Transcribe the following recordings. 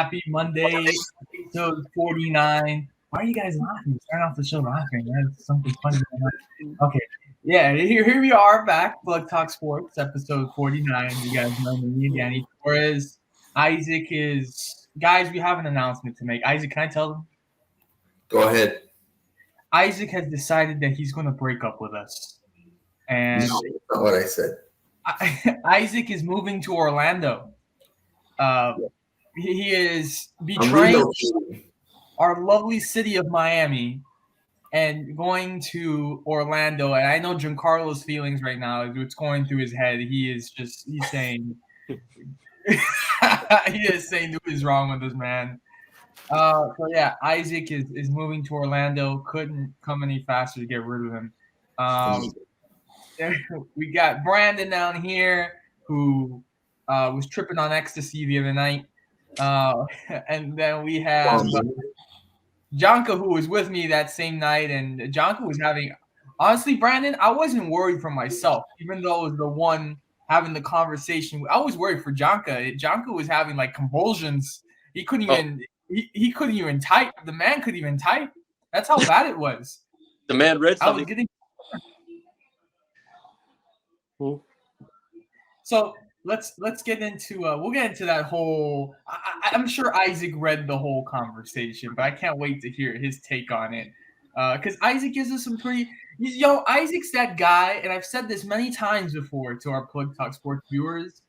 Happy Monday, episode 49. Why are you guys laughing? Start off the show laughing. That's something funny. Okay. Yeah, here we are back. Plug Talk Sports, episode 49. You guys know me, Danny Torres. Isaac is. Guys, we have an announcement to make. Isaac, can I tell them? Go ahead. Isaac has decided that he's going to break up with us. And no, that's not what I said. Isaac is moving to Orlando. He is betraying our lovely city of Miami and going to Orlando. And I know Giancarlo's feelings right now. What's going through his head. He's saying, he is saying what is wrong with this man. So yeah, Isaac is moving to Orlando. Couldn't come any faster to get rid of him. We got Brandon down here who was tripping on ecstasy the other night. And then we have Jonka, who was with me that same night. And Jonka was having – honestly, Brandon, I wasn't worried for myself, even though I was the one having the conversation. I was worried for Jonka. Jonka was having, like, convulsions. He couldn't even he couldn't even type. The man couldn't even type. That's how bad it was. The man read something. I was getting – So let's get into we'll get into that whole. I'm sure Isaac read the whole conversation, but I can't wait to hear his take on it because Isaac gives us some pretty. Isaac's that guy, and I've said this many times before to our Plug Talk Sports viewers.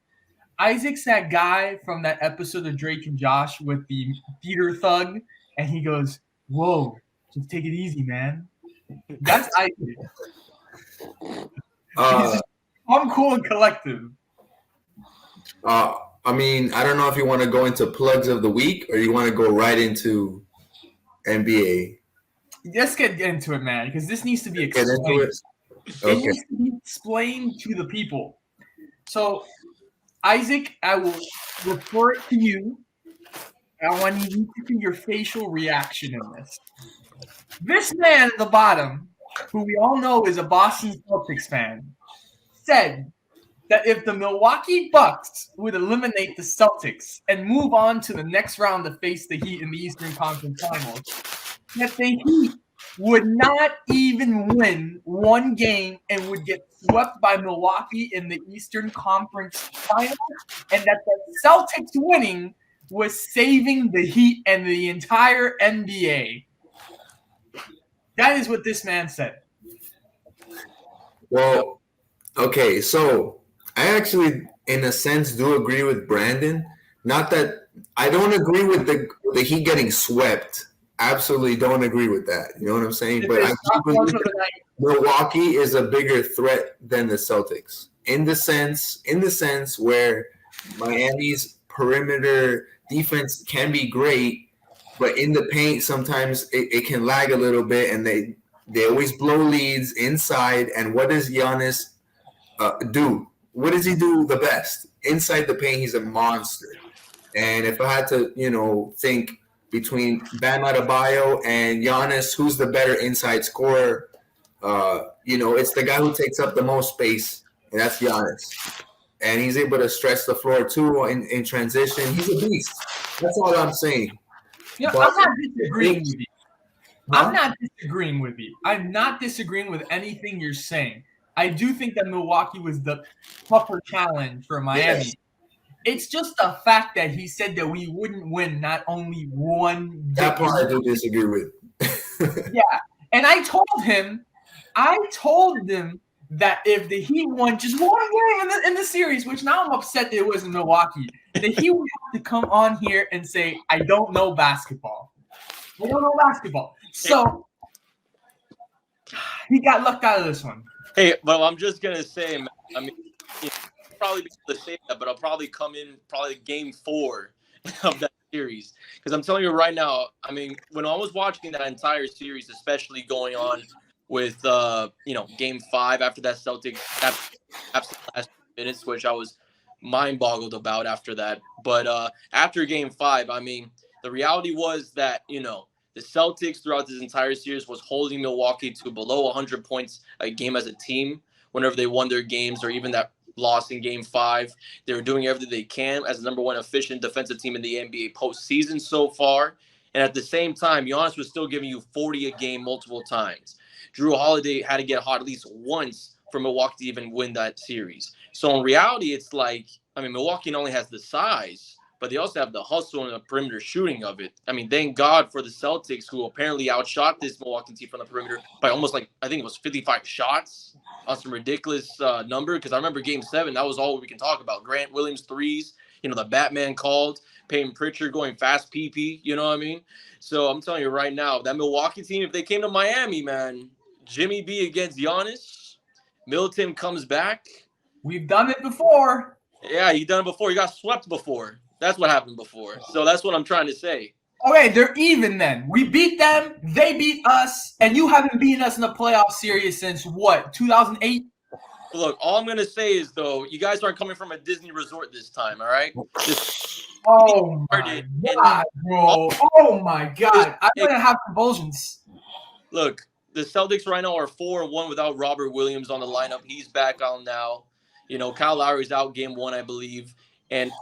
Isaac's that guy from that episode of Drake and Josh with the theater thug, and he goes, "Whoa, just take it easy, man." That's Isaac. I'm cool and collective. I mean, I don't know if you want to go into plugs of the week or you want to go right into NBA. Let's get into it, man, because this needs to be explained. It needs to be explained to the people. So, Isaac, I will refer it to you. I want you to do your facial reaction in this. This man at the bottom, who we all know is a Boston Celtics fan, said that if the Milwaukee Bucks would eliminate the Celtics and move on to the next round to face the Heat in the Eastern Conference Finals, that the Heat would not even win one game and would get swept by Milwaukee in the Eastern Conference Finals, and that the Celtics winning was saving the Heat and the entire NBA. That is what this man said. Well, okay, so I actually, in a sense, do agree with Brandon. Not that I don't agree with the Heat getting swept. Absolutely don't agree with that. You know what I'm saying? But I believe that Milwaukee is a bigger threat than the Celtics in the sense where Miami's perimeter defense can be great, but in the paint sometimes it can lag a little bit, and they always blow leads inside. And what does Giannis do? What does he do the best? Inside the paint, he's a monster. And if I had to, think between Bam Adebayo and Giannis, who's the better inside scorer? It's the guy who takes up the most space, and that's Giannis. And he's able to stretch the floor too in transition. He's a beast. That's all I'm saying. I'm not disagreeing with you. I'm not disagreeing with anything you're saying. I do think that Milwaukee was the tougher challenge for Miami. Yes. It's just the fact that he said that we wouldn't win not only one. That part I do disagree with. Yeah, and I told him that if the Heat won just one game in the series, which now I'm upset that it wasn't Milwaukee, that he would have to come on here and say, "I don't know basketball. I don't know basketball." So he got lucked out of this one. Hey, well, I'm just gonna say, I mean, probably be able to say that, but I'll probably come in game 4 of that series, because I'm telling you right now. I mean, when I was watching that entire series, especially going on with game 5 after that Celtics after last minutes, which I was mind boggled about after that. But after game 5, I mean, the reality was that the Celtics throughout this entire series was holding Milwaukee to below 100 points a game as a team whenever they won their games, or even that lost in Game 5. They were doing everything they can as the number one efficient defensive team in the NBA postseason so far. And at the same time, Giannis was still giving you 40 a game multiple times. Drew Holiday had to get hot at least once for Milwaukee to even win that series. So in reality, it's like, I mean, Milwaukee not only has the size, but they also have the hustle and the perimeter shooting of it. I mean, thank God for the Celtics, who apparently outshot this Milwaukee team from the perimeter by almost like, I think it was 55 shots on some ridiculous number. Because I remember Game 7, that was all we can talk about. Grant Williams threes, the Batman called, Peyton Pritchard going fast PP, you know what I mean? So I'm telling you right now, that Milwaukee team, if they came to Miami, man, Jimmy B against Giannis, Middleton comes back. We've done it before. Yeah, he done it before. He got swept before. That's what happened before. So that's what I'm trying to say. Okay, they're even then. We beat them, they beat us, and you haven't beaten us in a playoff series since what, 2008? Look, all I'm going to say is, though, you guys aren't coming from a Disney resort this time, all right? Oh, my God, bro. Oh, my God. I'm going to have convulsions. Look, the Celtics right now are 4-1 without Robert Williams on the lineup. He's back on now. Kyle Lowry's out Game 1, I believe. And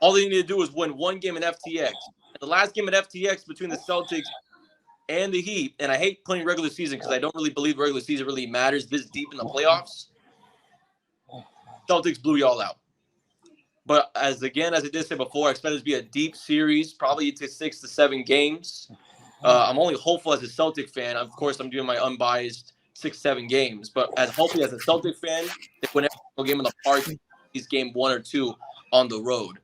all they need to do is win one game in FTX. And the last game at FTX between the Celtics and the Heat, and I hate playing regular season because I don't really believe regular season really matters this deep in the playoffs. Celtics blew y'all out. But as I did say before, I expect it to be a deep series, probably to 6 to 7 games. I'm only hopeful as a Celtic fan. Of course, I'm doing my unbiased 6-7 games. But hopefully as a Celtic fan, they win every single game in the park, these game 1 or 2 on the road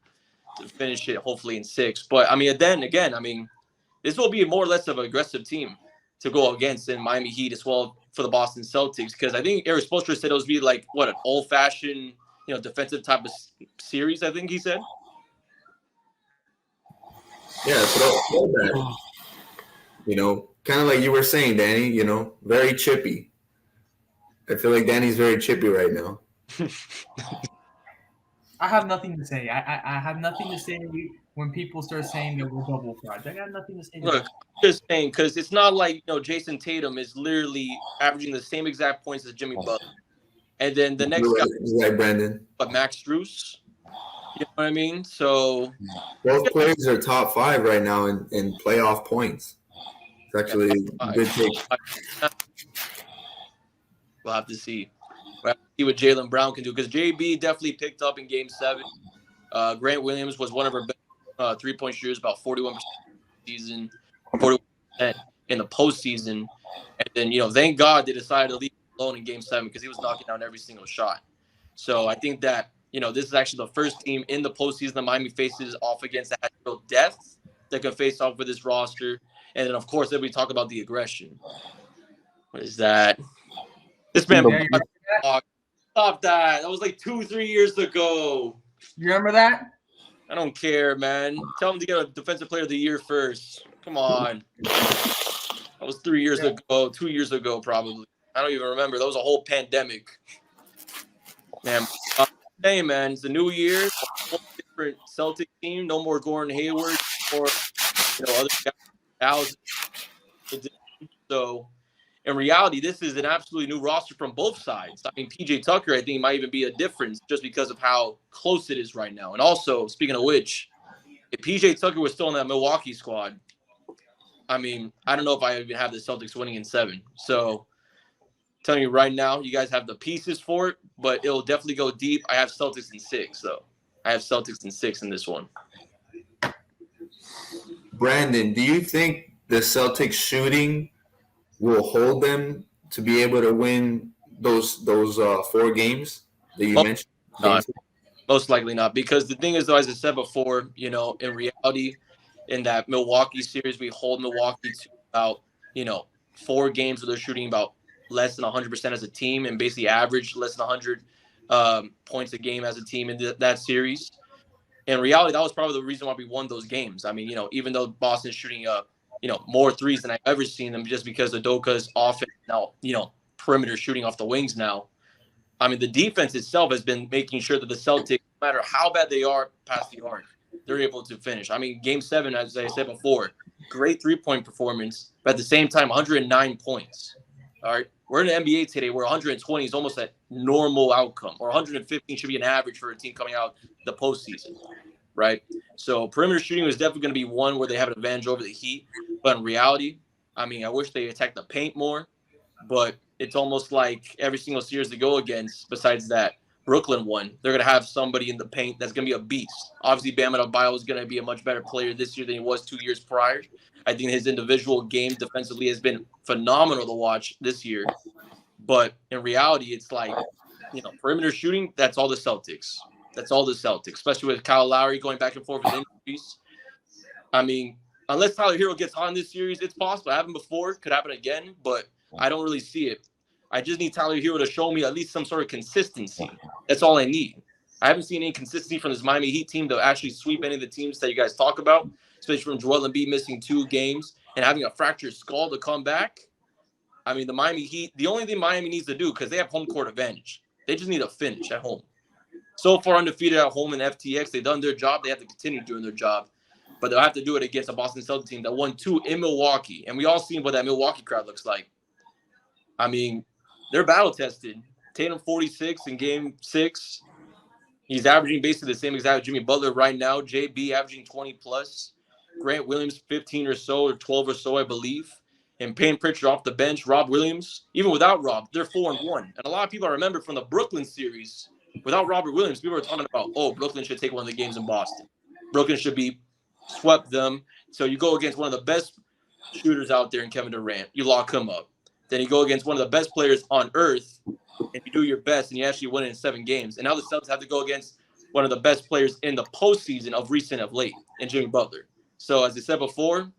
to finish it hopefully in 6. But I mean, then again, this will be more or less of an aggressive team to go against in Miami Heat as well for the Boston Celtics, because I think Eric Spoelstra said it was be like an old-fashioned, defensive type of series. I think he said. Yeah, throw that. Kind of like you were saying, Danny. Very chippy. I feel like Danny's very chippy right now. I have nothing to say. I have nothing to say when people start saying that we're double fried. I got nothing to say. Look, I'm just saying, because it's not like Jason Tatum is literally averaging the same exact points as Jimmy Butler, and then the next guy, like Brandon, but Max Strus. You know what I mean? So both players are top 5 right now in playoff points. It's actually a good take. We'll have to see. We'll have to see what Jaylen Brown can do, because JB definitely picked up in Game 7. Grant Williams was one of our best 3-point shooters, about 41% season, 41% in the postseason. And then, thank God they decided to leave him alone in Game 7 because he was knocking down every single shot. So I think that, this is actually the first team in the postseason that Miami faces off against that has real depth that can face off with this roster. And then, of course, then we talk about the aggression. What is that? This man, stop that. That was like 2-3 years ago. You remember that? I don't care, man. Tell him to get a Defensive Player of the Year first. Come on. That was 3 years ago, 2 years ago, probably. I don't even remember. That was a whole pandemic. Man, hey, man, it's a new year. A whole different Celtic team. No more Gordon Hayward or other guys. So, in reality, this is an absolutely new roster from both sides. I mean, PJ Tucker, I think, might even be a difference just because of how close it is right now. And also, speaking of which, if PJ Tucker was still in that Milwaukee squad, I mean, I don't know if I even have the Celtics winning in 7. So, telling you right now, you guys have the pieces for it, but it'll definitely go deep. I have Celtics in 6, though. I have Celtics in 6 in this one. Brandon, do you think the Celtics shooting will hold them to be able to win those 4 games that you mentioned? Most likely not, because the thing is, though, as I said before, in reality, in that Milwaukee series, we hold Milwaukee to about 4 games where they're shooting about less than 100% as a team, and basically average less than 100 points a game as a team in that series. In reality, that was probably the reason why we won those games. I mean, even though Boston's shooting more threes than I've ever seen them, just because Udoka's offense now, perimeter shooting off the wings now. I mean, the defense itself has been making sure that the Celtics, no matter how bad they are past the arc, they're able to finish. I mean, Game 7, as I said before, great 3-point performance, but at the same time, 109 points. All right. We're in the NBA today where 120 is almost a normal outcome, or 115 should be an average for a team coming out the postseason, right? So perimeter shooting is definitely going to be one where they have an advantage over the Heat. But in reality, I mean, I wish they attacked the paint more, but it's almost like every single series they go against, besides that Brooklyn one, they're going to have somebody in the paint that's going to be a beast. Obviously, Bam Adebayo is going to be a much better player this year than he was 2 years prior. I think his individual game defensively has been phenomenal to watch this year. But in reality, it's like, perimeter shooting, that's all the Celtics. That's all the Celtics, especially with Kyle Lowry going back and forth with injuries. I mean, unless Tyler Hero gets on this series, it's possible. It happened before, could happen again, but I don't really see it. I just need Tyler Hero to show me at least some sort of consistency. That's all I need. I haven't seen any consistency from this Miami Heat team to actually sweep any of the teams that you guys talk about, especially from Joel Embiid missing 2 games and having a fractured skull to come back. I mean, the Miami Heat, the only thing Miami needs to do, because they have home court advantage, they just need to finish at home. So far undefeated at home in FTX, they've done their job. They have to continue doing their job. But they'll have to do it against a Boston Celtics team that won 2 in Milwaukee. And we all seen what that Milwaukee crowd looks like. I mean, they're battle-tested. Tatum 46 in Game 6. He's averaging basically the same exact Jimmy Butler right now. JB averaging 20+. Grant Williams 15 or so, or 12 or so, I believe. And Payne Pritchard off the bench. Rob Williams, even without Rob, they're 4-1. And a lot of people I remember from the Brooklyn series, without Robert Williams, people were talking about, Brooklyn should take one of the games in Boston. Brooklyn should be swept them. So you go against one of the best shooters out there in Kevin Durant. You lock him up. Then you go against one of the best players on earth, and you do your best, and you actually win it in 7 games. And now the Celtics have to go against one of the best players in the postseason of late, in Jimmy Butler. So as I said before,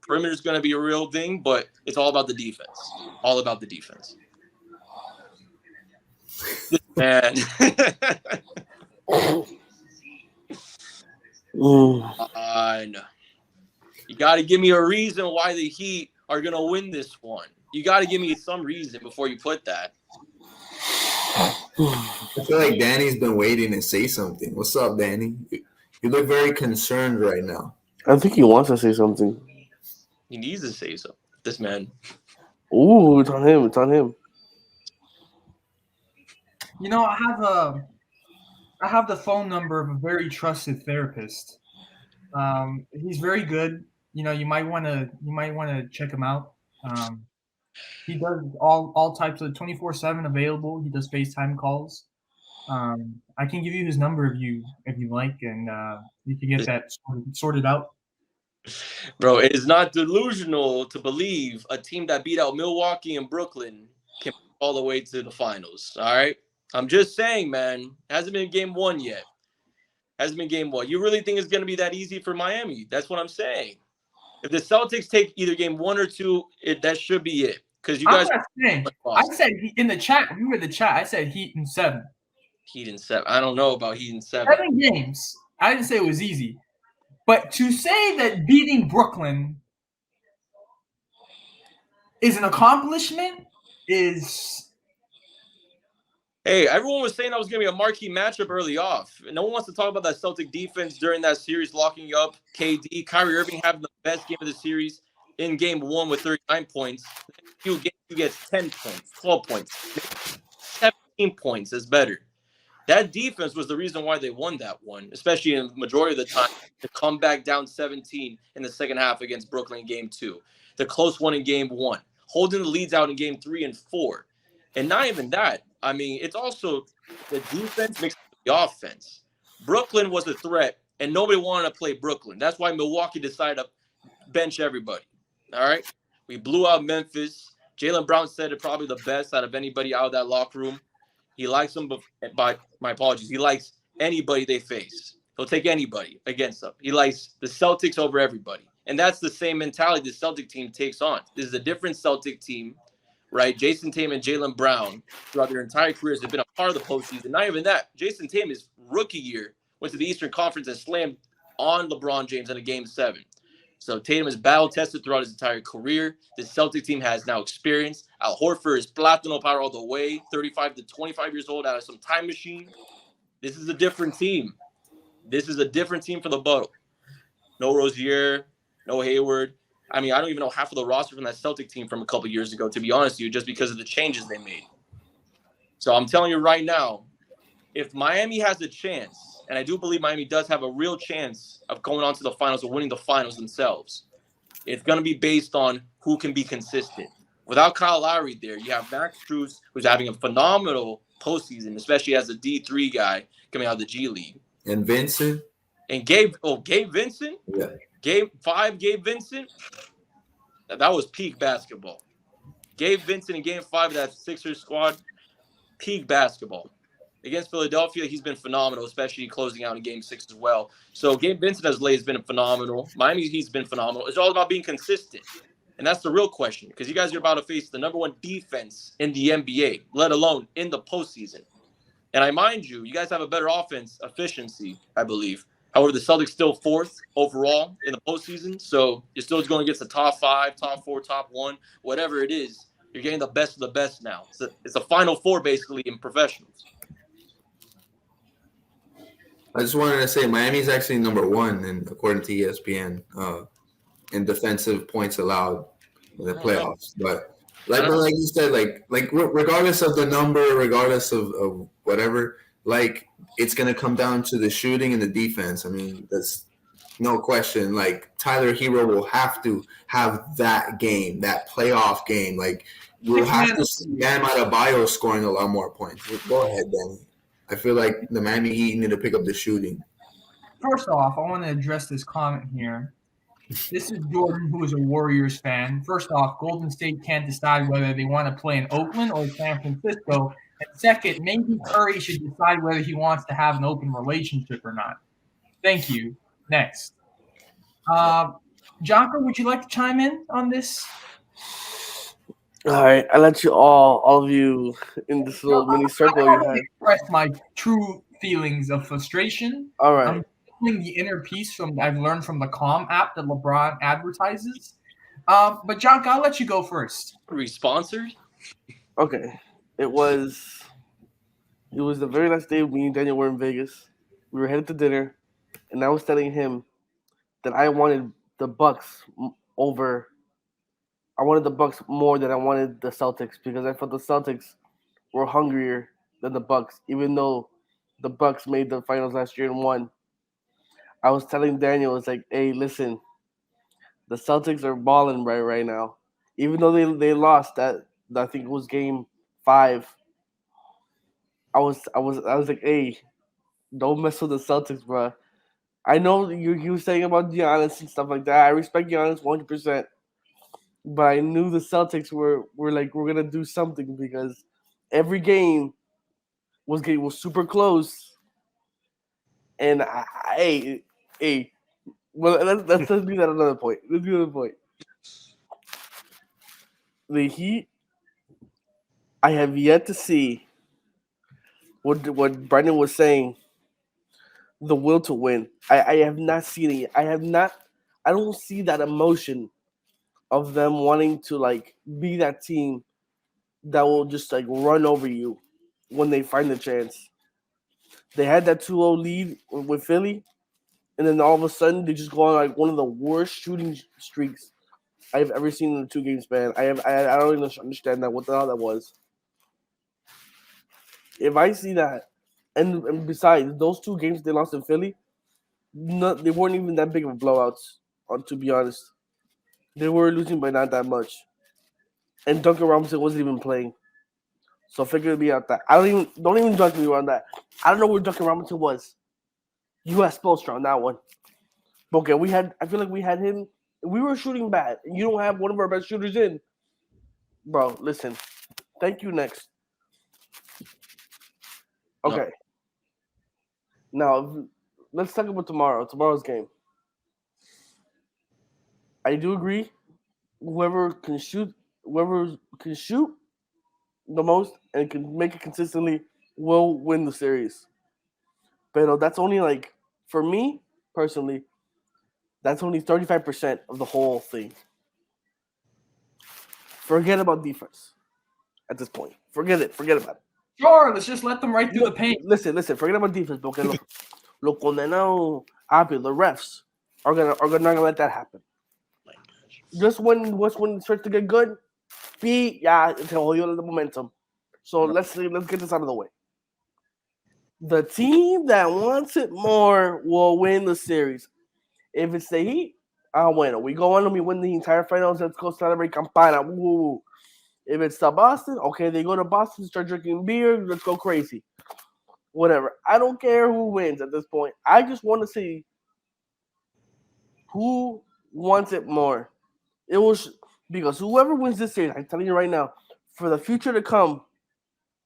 perimeter is going to be a real thing, but it's all about the defense. All about the defense. Man. I know. You got to give me a reason why the Heat are going to win this one. You got to give me some reason before you put that. I feel like Danny's been waiting to say something. What's up, Danny? You look very concerned right now. I think he wants to say something. He needs to say something. This man. Ooh, it's on him. It's on him. I have the phone number of a very trusted therapist. He's very good. You might want to check him out. He does all types of 24/7 available. He does FaceTime calls. I can give you his number if you like, and you can get that sorted out. Bro, it is not delusional to believe a team that beat out Milwaukee and Brooklyn can all the way to the finals. All right, I'm just saying, man. Hasn't been Game 1 yet. Hasn't been Game 1. You really think it's going to be that easy for Miami? That's what I'm saying. If the Celtics take either Game 1 or 2, that should be it. Because you guys. I said in the chat. We were in the chat. I said Heat in 7. Heat in 7. I don't know about Heat in 7. 7 games. I didn't say it was easy. But to say that beating Brooklyn is an accomplishment is... Hey, everyone was saying that was going to be a marquee matchup early off. No one wants to talk about that Celtic defense during that series, locking up KD. Kyrie Irving having the best game of the series in Game 1 with 39 points. You get 10 points, 12 points, 17 points is better. That defense was the reason why they won that one, especially in the majority of the time, to come back down 17 in the second half against Brooklyn in Game 2. The close one in Game 1. Holding the leads out in Game 3 and 4. And not even that. I mean, it's also the defense mixed with the offense. Brooklyn was a threat, and nobody wanted to play Brooklyn. That's why Milwaukee decided to bench everybody. All right? We blew out Memphis. Jaylen Brown said it probably the best out of anybody out of that locker room. He likes them, by my apologies. He likes anybody they face. He'll take anybody against them. He likes the Celtics over everybody. And that's the same mentality the Celtic team takes on. This is a different Celtic team, right? Jason Tatum and Jaylen Brown, throughout their entire careers, have been a part of the postseason. Not even that. Jason Tatum, his rookie year, went to the Eastern Conference and slammed on LeBron James in a Game 7. So Tatum is battle-tested throughout his entire career. The Celtic team has now experience. Al Horford is Platino power all the way, 35 to 25 years old, out of some time machine. This is a different team. This is a different team for the bubble. No Rozier, no Hayward. I mean, I don't even know half of the roster from that Celtic team from a couple years ago, to be honest with you, just because of the changes they made. So I'm telling you right now, if Miami has a chance, and I do believe Miami does have a real chance of going on to the finals or winning the finals themselves, it's going to be based on who can be consistent. Without Kyle Lowry there, you have Max Strus, who's having a phenomenal postseason, especially as a D3 guy coming out of the G League. And Vincent. And Gabe Vincent? Yeah. Gabe Vincent? That was peak basketball. Gabe Vincent in Game 5 of that Sixers squad, peak basketball. Against Philadelphia, he's been phenomenal, especially closing out in Game 6 as well. So Gabe Vincent as late has been phenomenal. Miami, he's been phenomenal. It's all about being consistent. And that's the real question, because you guys are about to face the number one defense in the NBA, let alone in the postseason. And I mind you, you guys have a better offense efficiency, I believe. However, the Celtics still fourth overall in the postseason. So you're still going against the top 5, top 4, top 1, whatever it is. You're getting the best of the best now. It's a Final Four, basically, in professionals. I just wanted to say Miami's actually number 1, according to ESPN, in defensive points allowed in the playoffs. But like you said, like regardless of the number, regardless of whatever, like it's gonna come down to the shooting and the defense. I mean, that's no question. Like Tyler Hero will have to have that game, that playoff game. Like we'll have to see Bam Adebayo scoring a lot more points. Go ahead, Danny. I feel like the Miami Heat need to pick up the shooting. First off, I want to address this comment here. This is Jordan, who is a Warriors fan. First off, Golden State can't decide whether they want to play in Oakland or San Francisco. And second, maybe Curry should decide whether he wants to have an open relationship or not. Thank you. Next. Jonker, would you like to chime in on this? All right, I'll let you all of you in this little mini circle you had. Express my true feelings of frustration. All right. I'm feeling the inner peace I've learned from the Calm app that LeBron advertises. But Jonker, I'll let you go first. Are we sponsored? Okay. It was the very last day me and Daniel were in Vegas. We were headed to dinner, and I was telling him that I wanted the Bucks over. I wanted the Bucks more than I wanted the Celtics because I felt the Celtics were hungrier than the Bucks, even though the Bucks made the finals last year and won. I was telling Daniel, it's like, hey, listen, the Celtics are balling right now. Even though they lost that I think it was Game 5. I was like, hey, don't mess with the Celtics, bro. I know you were saying about Giannis and stuff like that. I respect Giannis 100%. But I knew the Celtics were like, we're gonna do something because every game was super close. And well, let's do that another point. Let's do another point. The Heat, I have yet to see what Brandon was saying. The will to win. I have not seen it. I don't see that emotion of them wanting to like be that team that will just like run over you when they find the chance. They had that 2-0 lead with Philly, and then all of a sudden they just go on like one of the worst shooting streaks I've ever seen in a 2-game span. I don't even understand that. What the hell that was? If I see that, and besides those 2 games they lost in Philly, they weren't even that big of blowouts. To be honest. They were losing by not that much. And Duncan Robinson wasn't even playing. So figure me out that. Don't even judge me on that. I don't know where Duncan Robinson was. You asked Spoelstra on that one. Okay, I feel like we had him. We were shooting bad. And you don't have one of our best shooters in. Bro, listen. Thank you, next. Okay. No. Now, let's talk about tomorrow's game. I do agree. Whoever can shoot the most and can make it consistently will win the series. But that's only like, for me personally, that's only 35% of the whole thing. Forget about defense at this point. Forget about it. Sure, let's just let them right through the paint. Listen. Forget about defense, porque lo condenado, the refs are not gonna let that happen. just when it starts to get good, B, yeah, it's a whole lot of the momentum. So let's get this out of the way. The team that wants it more will win the series. If it's the Heat, I'll win it. We go on and we win the entire finals. Let's go celebrate Campana. Woo. If it's the Boston, okay, they go to Boston, start drinking beer. Let's go crazy. Whatever. I don't care who wins at this point. I just want to see who wants it more. It was because whoever wins this series, I'm telling you right now, for the future to come,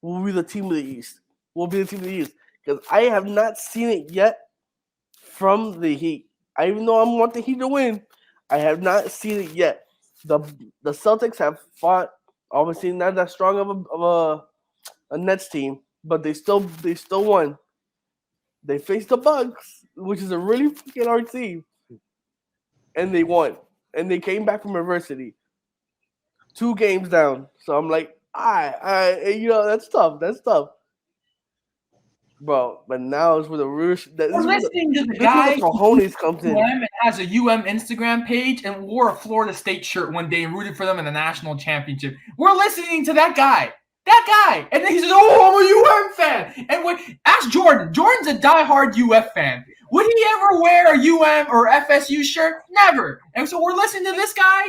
will be the team of the East. Will be the team of the East. Because I have not seen it yet from the Heat. Even though I want the Heat to win, I have not seen it yet. The Celtics have fought, obviously not that strong of a Nets team, but they still won. They faced the Bucks, which is a really freaking hard team, and they won. And they came back from adversity, 2 games down. So I'm like, that's tough. That's tough. Bro, but now it's where the real. We're listening to the guy who comes in. And has a UM Instagram page and wore a Florida State shirt one day and rooted for them in the national championship. We're listening to that guy. And then he says, "Oh, I'm a UM fan." And ask Jordan. Jordan's a diehard UF fan. Would he ever wear a UM or FSU shirt? Never. And so we're listening to this guy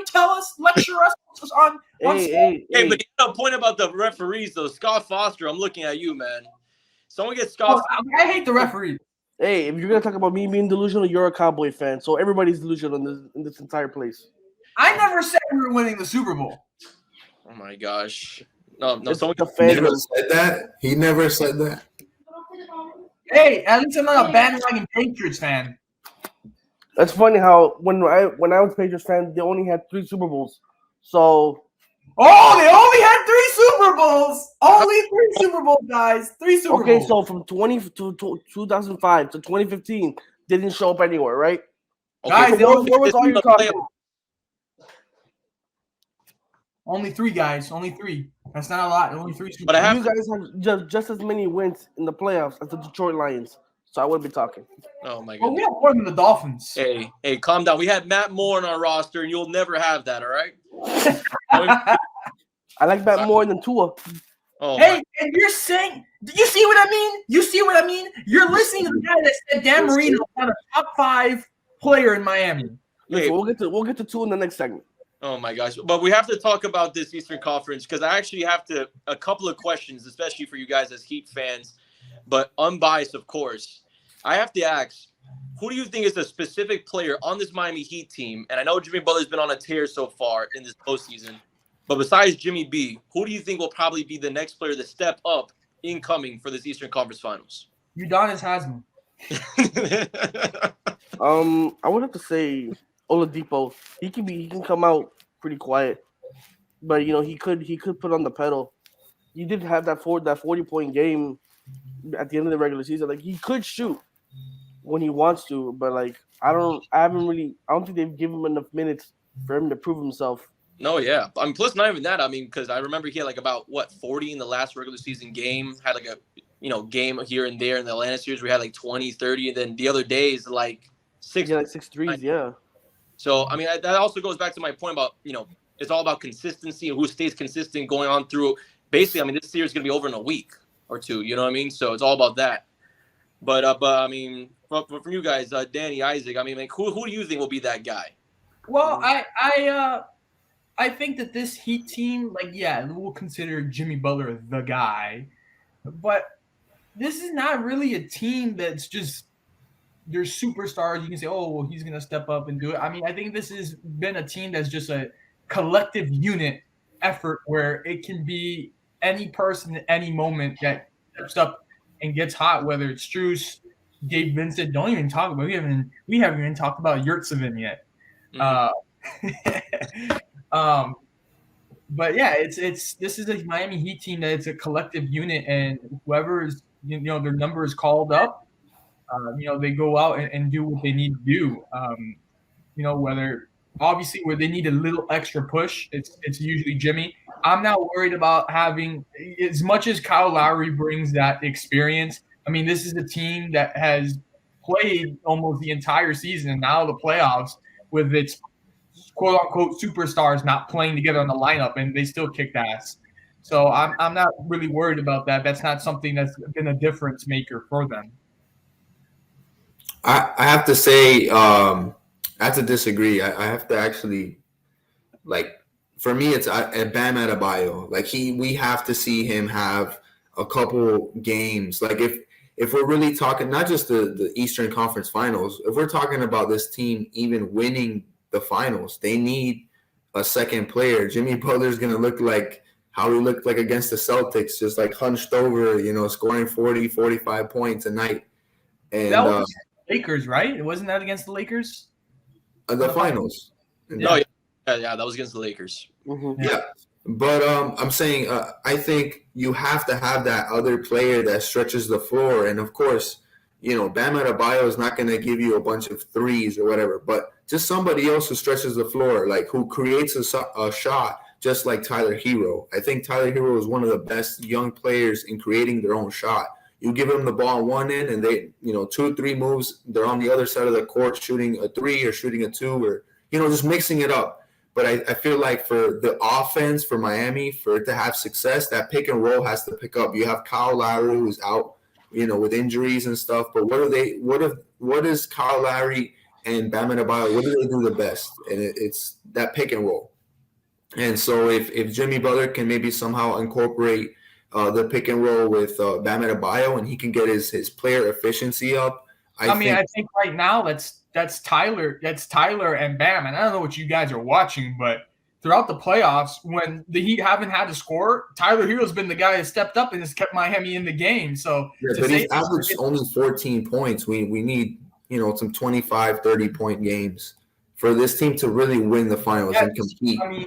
lecture us on. Hey, but you got a point about the referees, though. Scott Foster, I'm looking at you, man. Someone gets Scott. I hate the referees. Hey, if you're gonna talk about me being delusional, you're a Cowboy fan. So everybody's delusional in this entire place. I never said we were winning the Super Bowl. Oh my gosh. No, someone never said that. He never said that. Hey, at least I'm not a bandwagon Patriots fan. That's funny how when I was a Patriots fan, they only had 3 Super Bowls. So they only had 3 Super Bowls. Only 3 Super Bowls, guys. 3 Super Bowls. Okay, so from 2005 to 2015, didn't show up anywhere, right? Okay, guys, what was all your talking? Only 3 guys. Only 3. That's not a lot. Only 3 Super Bowls. But you guys have just as many wins in the playoffs as the Detroit Lions. So I wouldn't be talking. Oh my god. Well, we have more than the Dolphins. Hey, calm down. We had Matt Moore on our roster, and you'll never have that, all right? I like Matt more than Tua. Oh, and you're saying, you see what I mean? You're listening to the guy that said Dan Marino was a top 5 player in Miami. Hey, we'll get to Tua in the next segment. Oh my gosh. But we have to talk about this Eastern Conference because I actually have a couple of questions, especially for you guys as Heat fans, but unbiased, of course. I have to ask, who do you think is a specific player on this Miami Heat team? And I know Jimmy Butler's been on a tear so far in this postseason, but besides Jimmy B, who do you think will probably be the next player to step up incoming for this Eastern Conference Finals? Udonis Haslam. I would have to say Oladipo. He can come out pretty quiet, but he could put on the pedal. He did have that 40-point game at the end of the regular season. Like he could shoot when he wants to, but I don't think they've given him enough minutes for him to prove himself. No, yeah. I mean, plus not even that. I mean, because I remember he had about 40 in the last regular season game. Had a game here and there in the Atlanta series. We had 20, 30, and then the other days 6. Yeah, 6 threes. Yeah. So I mean, that also goes back to my point about it's all about consistency and who stays consistent going on through. Basically, I mean, this series is gonna be over in a week or 2. You know what I mean? So it's all about that. But I mean, from you guys, Danny, Isaac, I mean, who do you think will be that guy? Well, I think that this Heat team, we'll consider Jimmy Butler the guy, but this is not really a team that's just there's superstars. You can say, oh, well, he's going to step up and do it. I mean, I think this has been a team that's just a collective unit effort where it can be any person at any moment that steps up and gets hot, whether it's Strus, Gabe Vincent. Don't even talk about we haven't even talked about Yurtsevin yet. Mm-hmm. But yeah, this is a Miami Heat team that it's a collective unit, and whoever is their number is called up, they go out and do what they need to do. Whether obviously where they need a little extra push, it's usually Jimmy. I'm not worried about having as much as Kyle Lowry brings that experience. I mean, this is a team that has played almost the entire season and now the playoffs with its quote unquote superstars not playing together in the lineup, and they still kicked ass. So I'm not really worried about that. That's not something that's been a difference maker for them. I have to say, I have to disagree. I have to actually, like, for me, it's Bam Adebayo. Like, we have to see him have a couple games. Like, if we're really talking not just the Eastern Conference Finals, if we're talking about this team even winning the finals, they need a second player. Jimmy Butler's going to look like how he looked like against the Celtics, just like hunched over, scoring 40, 45 points a night. And that was Lakers, right? It wasn't that against the Lakers? The finals. No, yeah, that was against the Lakers. Mm-hmm. Yeah. But I'm saying I think you have to have that other player that stretches the floor. And, of course, Bam Adebayo is not going to give you a bunch of threes or whatever, but just somebody else who stretches the floor, like who creates a shot just like Tyler Hero. I think Tyler Hero is one of the best young players in creating their own shot. You give them the ball on one end and they, 2 or 3 moves, they're on the other side of the court shooting a 3 or shooting a 2 or, just mixing it up. But I feel like for the offense, for Miami, for it to have success, that pick and roll has to pick up. You have Kyle Lowry who's out, with injuries and stuff. But what is Kyle Lowry and Bam Adebayo, what do they do the best? And it's that pick and roll. And so if Jimmy Butler can maybe somehow incorporate the pick and roll with Bam Adebayo and he can get his player efficiency up, I think right now that's Tyler and Bam. And I don't know what you guys are watching, but throughout the playoffs, when the Heat haven't had to score, Tyler Hero's been the guy that stepped up and has kept Miami in the game. So but he's averaged only 14 points. We need some 25, 30-point games for this team to really win the finals and compete. I mean,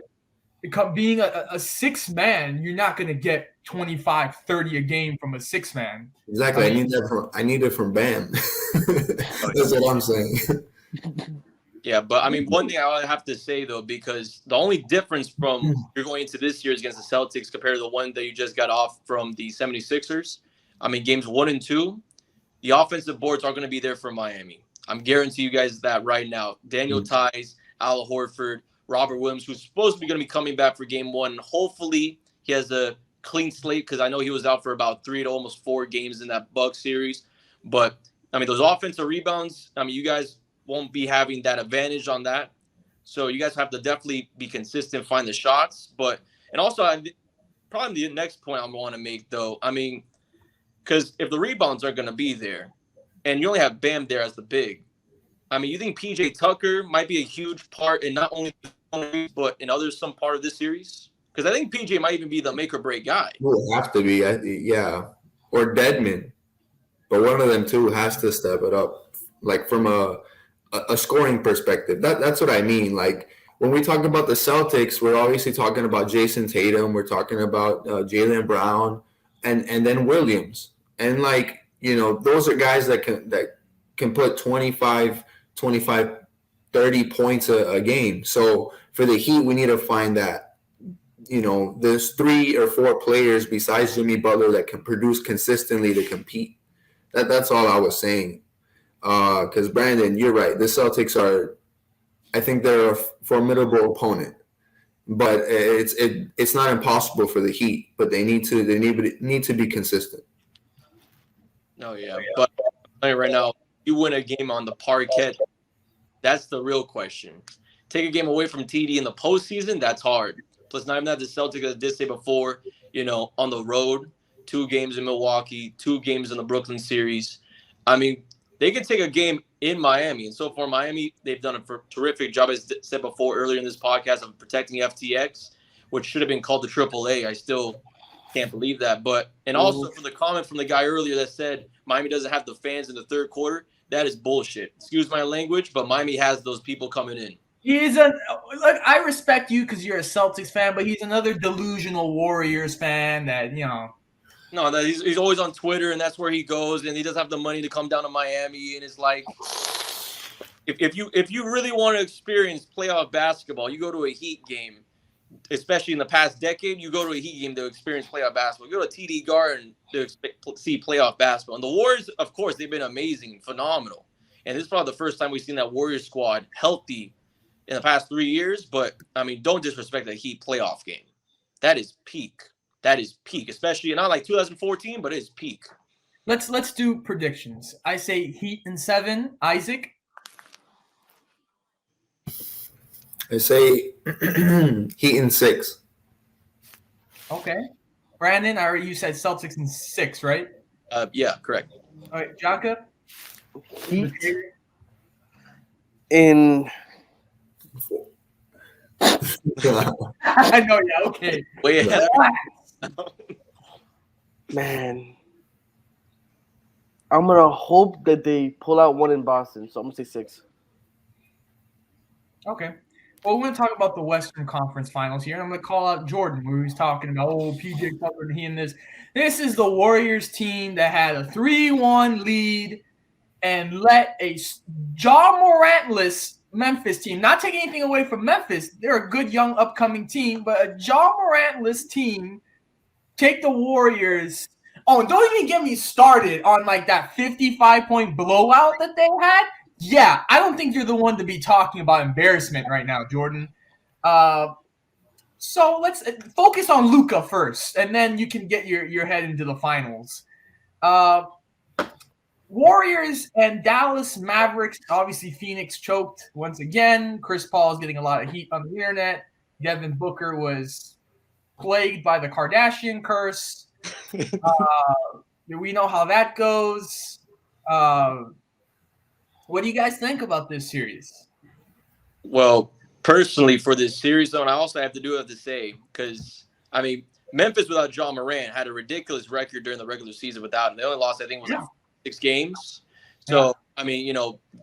being a six-man, you're not going to get 25, 30 a game from a six-man. Exactly. I need it from Bam. That's what I'm saying. Yeah, but I mean, one thing I have to say, though, because the only difference from you're going into this year against the Celtics compared to the one that you just got off from the 76ers, I mean, games 1 and 2, the offensive boards are going to be there for Miami. I'm guaranteeing you guys that right now. Daniel Tice, Al Horford, Robert Williams, who's supposed to be going to be coming back for game 1. Hopefully, he has a clean slate because I know he was out for about 3 to almost 4 games in that Bucks series. But, I mean, those offensive rebounds, I mean, you guys won't be having that advantage on that. So you guys have to definitely be consistent, find the shots. And also, probably the next point I want to make, though, I mean, because if the rebounds are going to be there and you only have Bam there as the big, I mean, you think PJ Tucker might be a huge part in not only but in some part of this series? Because I think PJ might even be the make or break guy. It would have to be, yeah. Or Deadman. But one of them, too, has to step it up. Like, from a scoring perspective. That's what I mean. Like, when we talk about the Celtics, we're obviously talking about Jason Tatum. We're talking about Jaylen Brown and then Williams. And, like, those are guys that can put 25, 30 points a game. So for the Heat, we need to find that, there's 3 or 4 players besides Jimmy Butler that can produce consistently to compete. That's all I was saying. Because Brandon, you're right. The Celtics I think they're a formidable opponent, but it's not impossible for the Heat. But they need to be consistent. Oh yeah, but right now, you win a game on the parquet. That's the real question. Take a game away from TD in the postseason, that's hard. Plus, not even that the Celtics, as I did say before, on the road, 2 games in Milwaukee, 2 games in the Brooklyn series. I mean, they can take a game in Miami. And so far, Miami, they've done a terrific job, as I said before earlier in this podcast, of protecting FTX, which should have been called the AAA. I still can't believe that. And also for the comment from the guy earlier that said Miami doesn't have the fans in the third quarter, that is bullshit. Excuse my language, but Miami has those people coming in. I respect you because you're a Celtics fan, but he's another delusional Warriors fan that, No, that he's always on Twitter, and that's where he goes, and he doesn't have the money to come down to Miami. And it's like, if you really want to experience playoff basketball, you go to a Heat game. Especially in the past decade, you go to a Heat game to experience playoff basketball. You go to TD Garden to see playoff basketball. And the Warriors, of course, they've been amazing, phenomenal. And this is probably the first time we've seen that Warriors squad healthy in the past 3 years, but I mean, don't disrespect the Heat playoff game. That is peak. That is peak, especially not like 2014, but it's peak. Let's do predictions. I say Heat in 7. Isaac? I say Heat in 6. Okay. Brandon, you said Celtics in 6, right? Yeah, correct. All right, Jaka? Heat in. I know, yeah, okay. Wait, Man. I'm going to hope that they pull out one in Boston, so I'm going to say 6. Okay. Well, we're going to talk about the Western Conference Finals here. I'm going to call out Jordan, where he's talking about, PJ Tucker and he and this. This is the Warriors team that had a 3-1 lead and let a Ja Morant-less Memphis team, not taking anything away from Memphis, they're a good young upcoming team, but a Ja Morant-less team take the Warriors. Oh, and don't even get me started on like that 55-point blowout that they had. Yeah, I don't think you're the one to be talking about embarrassment right now, Jordan. So let's focus on Luka first, and then you can get your head into the finals. Warriors and Dallas Mavericks. Obviously, Phoenix choked once again. Chris Paul is getting a lot of heat on the internet. Devin Booker was plagued by the Kardashian curse. We know how that goes. What do you guys think about this series? Well, personally, for this series, though, and I also have to say, because, I mean, Memphis without Ja Morant had a ridiculous record during the regular season without him. They only lost, I think, like 6 games. So, I mean,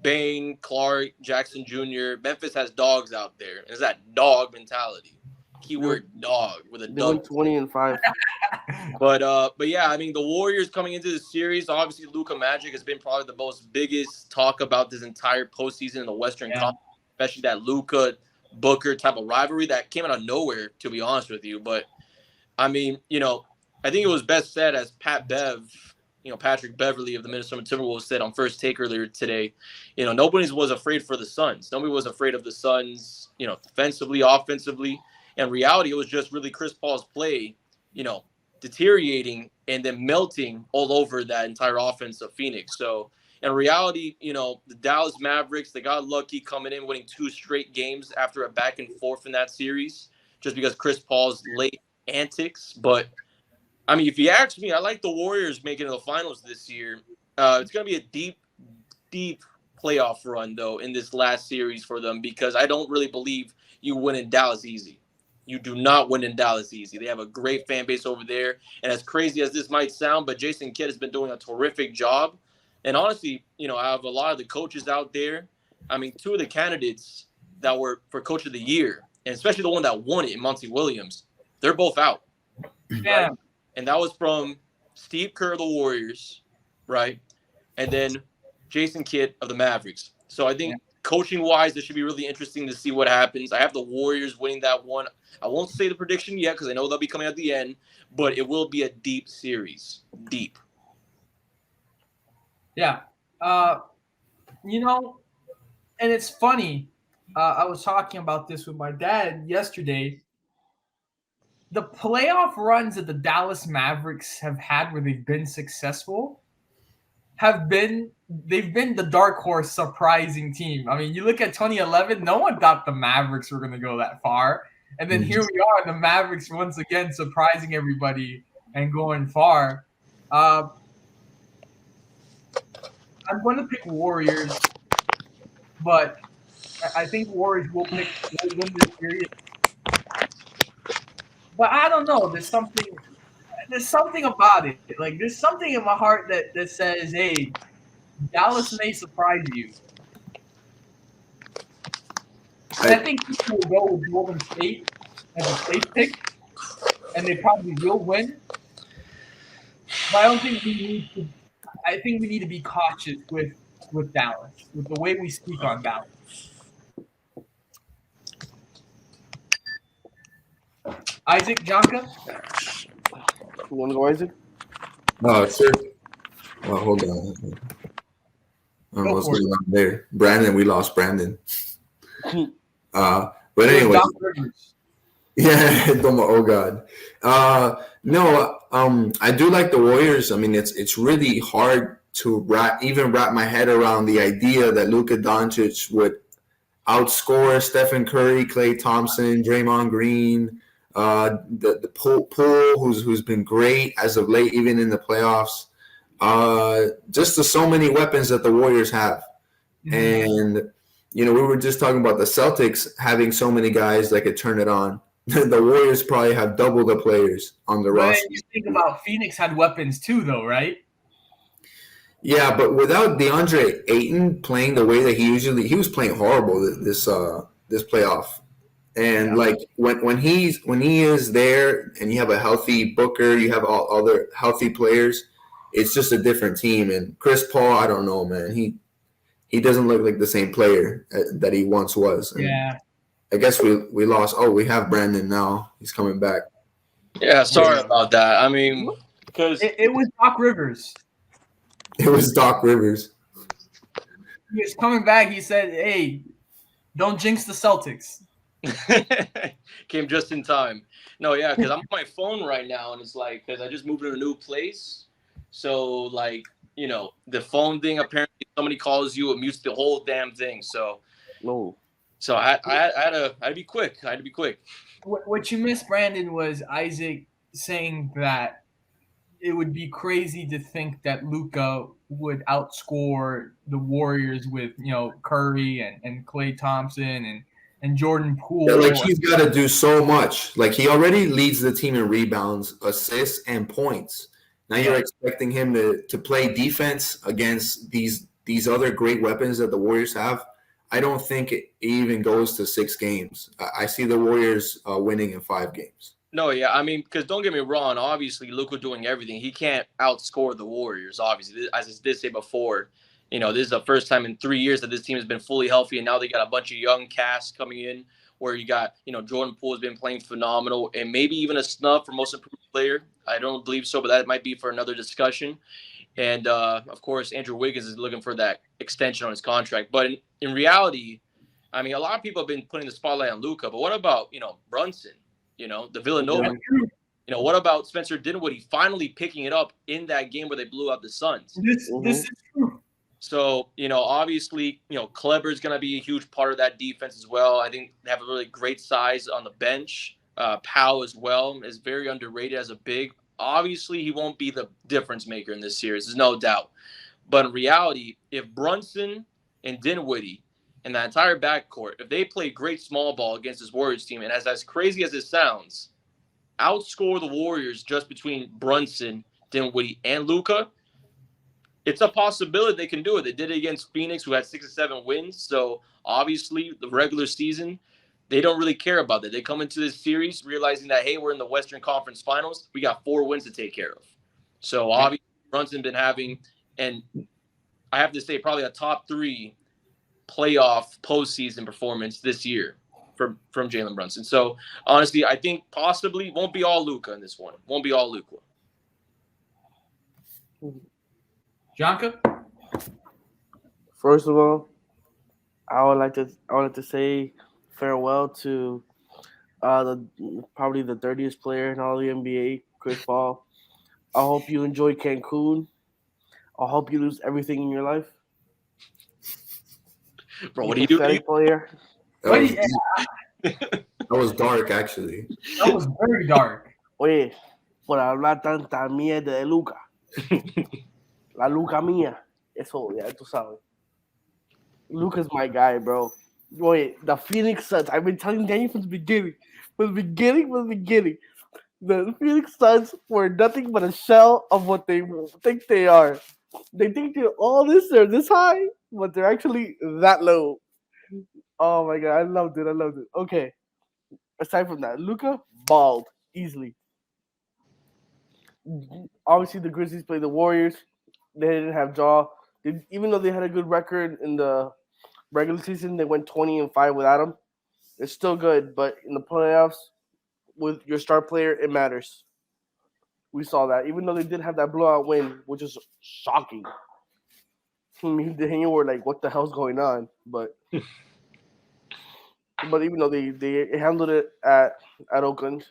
Bane, Clark, Jackson Jr., Memphis has dogs out there. It's that dog mentality. Keyword dog with a dog. 20-5. But yeah, I mean, the Warriors coming into the series, obviously Luka Magic has been probably the most biggest talk about this entire postseason in the Western Conference, especially that Luka Booker type of rivalry that came out of nowhere, to be honest with you. But I mean, I think it was best said as Patrick Beverly of the Minnesota Timberwolves said on First Take earlier today. Nobody was afraid for the Suns. Nobody was afraid of the Suns, defensively, offensively. In reality, it was just really Chris Paul's play, deteriorating and then melting all over that entire offense of Phoenix. So in reality, the Dallas Mavericks, they got lucky coming in, winning 2 straight games after a back and forth in that series, just because Chris Paul's late antics. But I mean, if you ask me, I like the Warriors making the finals this year. It's going to be a deep, deep playoff run, though, in this last series for them, because I don't really believe you win in Dallas easy. You do not win in Dallas easy. They have a great fan base over there. And as crazy as this might sound, but Jason Kidd has been doing a terrific job. And honestly, I have a lot of the coaches out there. I mean, 2 of the candidates that were for Coach of the Year, and especially the one that won it, Monty Williams, they're both out. Yeah. Right? And that was from Steve Kerr of the Warriors, right? And then Jason Kidd of the Mavericks. So I think coaching-wise, this should be really interesting to see what happens. I have the Warriors winning that one. I won't say the prediction yet because I know they'll be coming at the end, but it will be a deep series. Deep. Yeah. And it's funny. I was talking about this with my dad yesterday. The playoff runs that the Dallas Mavericks have had where they've been successful they've been the dark horse surprising team. I mean, you look at 2011, no one thought the Mavericks were going to go that far. And then here we are, the Mavericks once again surprising everybody and going far. I'm going to pick Warriors, but I think Warriors will win this series. But I don't know. There's something about it. Like, there's something in my heart that says, hey, Dallas may surprise you. And I think people will go with Golden State as a safe pick, and they probably will win. But I don't think we need to. I think we need to be cautious with Dallas, with the way we speak on Dallas. Isaac, Janka? You want to go, Isaac? No, sure. Well, hold on. I don't know what's going on there. Brandon, we lost Brandon. But anyway, yeah, oh god, no, I do like the Warriors. I mean, it's really hard to wrap my head around the idea that Luka Doncic would outscore Stephen Curry, Klay Thompson, Draymond Green, the Poole, who's been great as of late, even in the playoffs. Just the so many weapons that the Warriors have, and we were just talking about the Celtics having so many guys that could turn it on. The Warriors probably have double the players on the roster. You think about Phoenix had weapons too, though, right? Yeah, but without DeAndre Ayton playing the way that he was playing horrible this playoff. And like when he is there and you have a healthy Booker, you have all other healthy players, it's just a different team. And Chris Paul, I don't know, man. He doesn't look like the same player that he once was. And yeah. I guess we lost. Oh, we have Brandon now. He's coming back. Yeah, sorry about that. I mean, because it was Doc Rivers. It was Doc Rivers. He was coming back. He said, "Hey, don't jinx the Celtics." Came just in time. No, yeah, because I'm on my phone right now, and it's like because I just moved to a new place, so like the phone thing. Apparently, somebody calls you, it mutes the whole damn thing. So, So I had to be quick. I had to be quick. What you missed, Brandon, was Isaac saying that it would be crazy to think that Luka would outscore the Warriors with Curry and Klay Thompson and Jordan Poole. Yeah, like he's got to do so much. Like he already leads the team in rebounds, assists, and points. Now you're expecting him to play defense against these other great weapons that the Warriors have. I don't think it even goes to 6 games. I see the Warriors winning in 5 games. No, yeah, I mean, because don't get me wrong. Obviously, Luka doing everything. He can't outscore the Warriors. Obviously, as I did say before, this is the first time in 3 years that this team has been fully healthy, and now they got a bunch of young cast coming in. Where you got, Jordan Poole has been playing phenomenal, and maybe even a snub for most improved player. I don't believe so, but that might be for another discussion. And, of course, Andrew Wiggins is looking for that extension on his contract. But in reality, I mean, a lot of people have been putting the spotlight on Luka. But what about, Brunson, the Villanova? What about Spencer Dinwiddie finally picking it up in that game where they blew out the Suns? This is true. So, obviously, Kleber is going to be a huge part of that defense as well. I think they have a really great size on the bench. Powell as well is very underrated as a big. Obviously, he won't be the difference maker in this series. There's no doubt. But in reality, if Brunson and Dinwiddie and that entire backcourt, if they play great small ball against this Warriors team, and as crazy as it sounds, outscore the Warriors just between Brunson, Dinwiddie, and Luka, it's a possibility they can do it. They did it against Phoenix, who had 6 or 7 wins. So, obviously, the regular season, they don't really care about that. They come into this series realizing that, hey, we're in the Western Conference Finals. We got 4 wins to take care of. So, obviously, Brunson been having, and I have to say, probably a top 3 playoff postseason performance this year from Jalen Brunson. So, honestly, I think possibly won't be all Luka in this one. Won't be all Luka. Janka? First of all, I would like to say farewell to probably the 30th player in all the NBA, Chris Paul. I hope you enjoy Cancun. I hope you lose everything in your life. Bro, what do you do? Player. That was dark, actually. That was very dark. Oye, por hablar tanta mierda de Luka. La Luka mía. Eso, ya tú sabes. Luka's my guy, bro. Wait, the Phoenix Suns. I've been telling Daniel from the beginning. The Phoenix Suns were nothing but a shell of what they think they are. They think they're all this, they're this high, but they're actually that low. Oh my god, I loved it. Okay. Aside from that, Luka balled easily. Obviously, the Grizzlies played the Warriors. They didn't have Jaw. Even though they had a good record in the regular season, they went 20-5 without him. It's still good, but in the playoffs, with your star player, it matters. We saw that. Even though they did have that blowout win, which is shocking. I mean, you were like, what the hell's going on? But but even though they handled it at Oakland,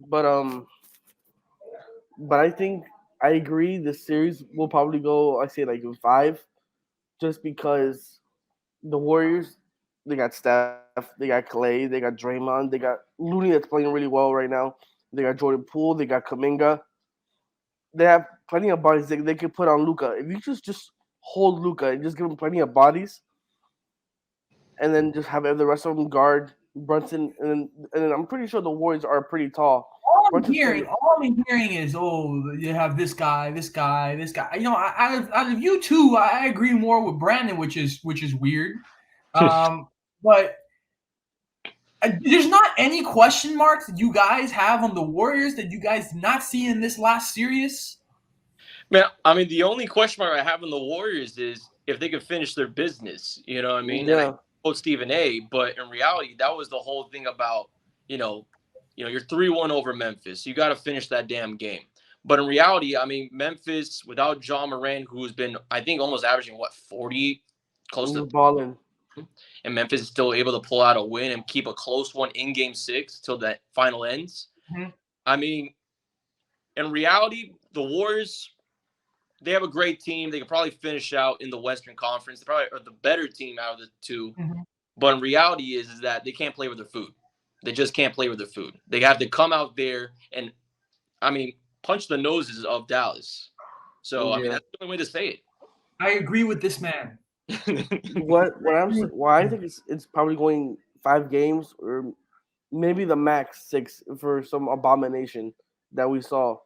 but I think I agree. The series will probably go. I say like in five, just because the Warriors they got Steph, they got Clay, they got Draymond, they got Looney that's playing really well right now. They got Jordan Poole, they got Kaminga. They have plenty of bodies they can put on Luca. If you just hold Luca and just give him plenty of bodies, and then just have the rest of them guard Brunson, and then I'm pretty sure the Warriors are pretty tall. All I'm hearing is, oh, you have this guy, this guy, this guy. You know, out of you two, I agree more with Brandon, which is weird. But there's not any question marks that you guys have on the Warriors that you guys did not see in this last series. Man, I mean, the only question mark I have on the Warriors is if they can finish their business. You know what I mean? Yeah. And I quote Stephen A. But in reality, that was the whole thing about you're 3-1 over Memphis. You got to finish that damn game. But in reality, I mean, Memphis without John Moran, who's been I think almost averaging 40, close to balling, and Memphis is still able to pull out a win and keep a close one in Game 6 till that final ends. Mm-hmm. I mean, in reality, the Warriors. They have a great team. They could probably finish out in the Western Conference. They probably are the better team out of the two. Mm-hmm. But in reality is that they can't play with their food. They just can't play with their food. They have to come out there and, I mean, punch the noses of Dallas. So, I mean, that's the only way to say it. I agree with this man. Why I think it's probably going 5 games or maybe the max 6 for some abomination that we saw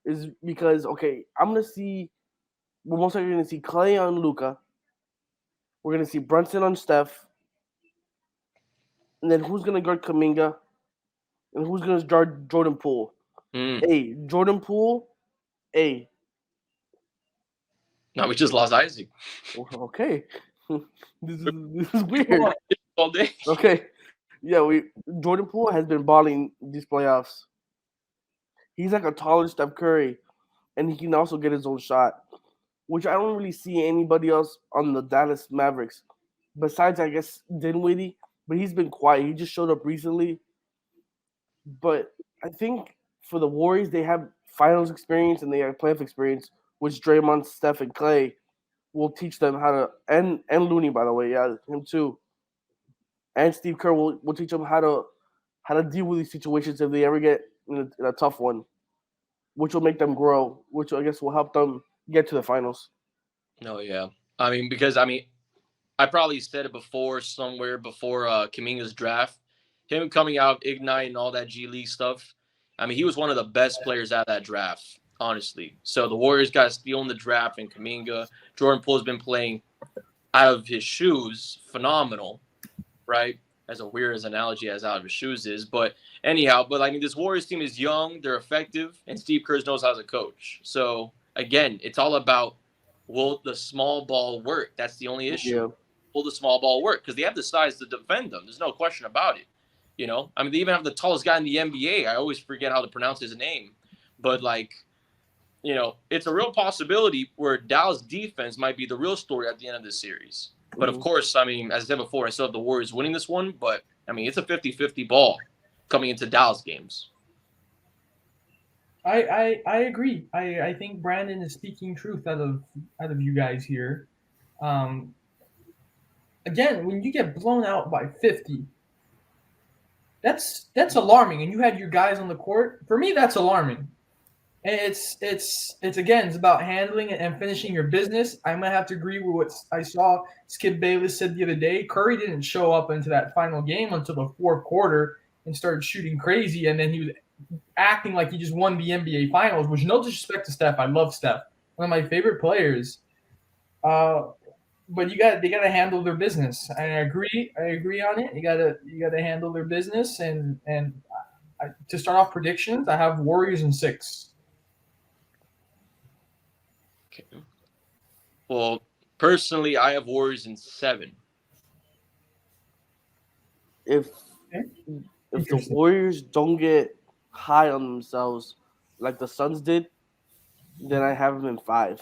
is because we're most likely gonna see Clay on Luca. We're gonna see Brunson on Steph. And then who's gonna guard Kaminga? And who's gonna guard Jordan Poole? Hey, Jordan Poole. Hey. No, we just lost Isaac. Okay. This is weird. All day. Okay. Yeah, Jordan Poole has been balling these playoffs. He's like a taller Steph Curry, and he can also get his own shot, which I don't really see anybody else on the Dallas Mavericks besides, I guess, Dinwiddie. But he's been quiet. He just showed up recently. But I think for the Warriors, they have finals experience and they have playoff experience, which Draymond, Steph, and Clay will teach them how to, and Looney, by the way, yeah, him too. And Steve Kerr will teach them how to deal with these situations if they ever get in a tough one, which will make them grow, which I guess will help them get to the finals. No, yeah. I mean, because, I probably said it somewhere before Kaminga's draft. Him coming out, Ignite, and all that G League stuff. I mean, he was one of the best players out of that draft, honestly. So the Warriors got stealing the draft, and Kaminga. Jordan Poole's been playing out of his shoes, phenomenal, right? As weird as analogy as out of his shoes is. But anyhow, I mean, this Warriors team is young, they're effective, and Steve Kerr knows how to coach. So, again, it's all about will the small ball work? That's the only issue. Yeah. Will the small ball work? Because they have the size to defend them. There's no question about it. You know, I mean, they even have the tallest guy in the NBA. I always forget how to pronounce his name. But, it's a real possibility where Dallas defense might be the real story at the end of this series. But, of course, I mean, as I said before, I still have the Warriors winning this one. But, I mean, it's a 50-50 ball coming into Dallas games. I agree. I think Brandon is speaking truth out of you guys here. Again, when you get blown out by 50, that's alarming. And you had your guys on the court. For me, that's alarming. And it's about handling it and finishing your business. I might have to agree with what I saw Skip Bayless said the other day. Curry didn't show up into that final game until the fourth quarter and started shooting crazy, and then he was acting like he just won the NBA Finals, which no disrespect to Steph. I love Steph. One of my favorite players. But they gotta handle their business. And I agree on it. You gotta handle their business. And to start off predictions, I have Warriors in 6. Okay. Well, personally, I have Warriors in 7. If the Warriors don't get high on themselves like the Suns did, then I have them in 5.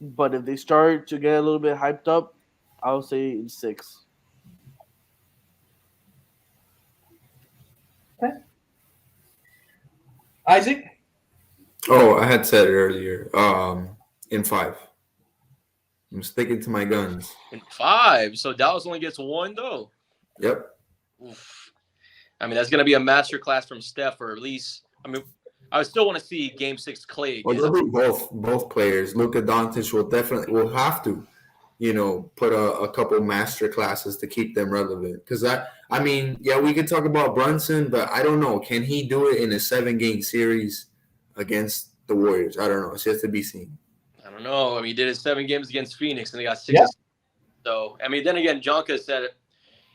But if they start to get a little bit hyped up, I'll say in 6. Okay. Isaac? Oh, I had said it earlier. In 5. I'm sticking to my guns. In 5. So Dallas only gets 1 though. Yep. Oof. I mean, that's going to be a masterclass from Steph, or at least. I mean, I still want to see Game 6 Clay Well, again. they'll be both players. Luka Doncic will have to, put a couple master classes to keep them relevant. Because I mean, yeah, we could talk about Brunson, but I don't know. Can he do it in a 7-game series against the Warriors? I don't know. It's yet to be seen. I don't know. I mean, he did it 7 games against Phoenix, and they got 6. Yeah. So, I mean, then again, Jonka said it.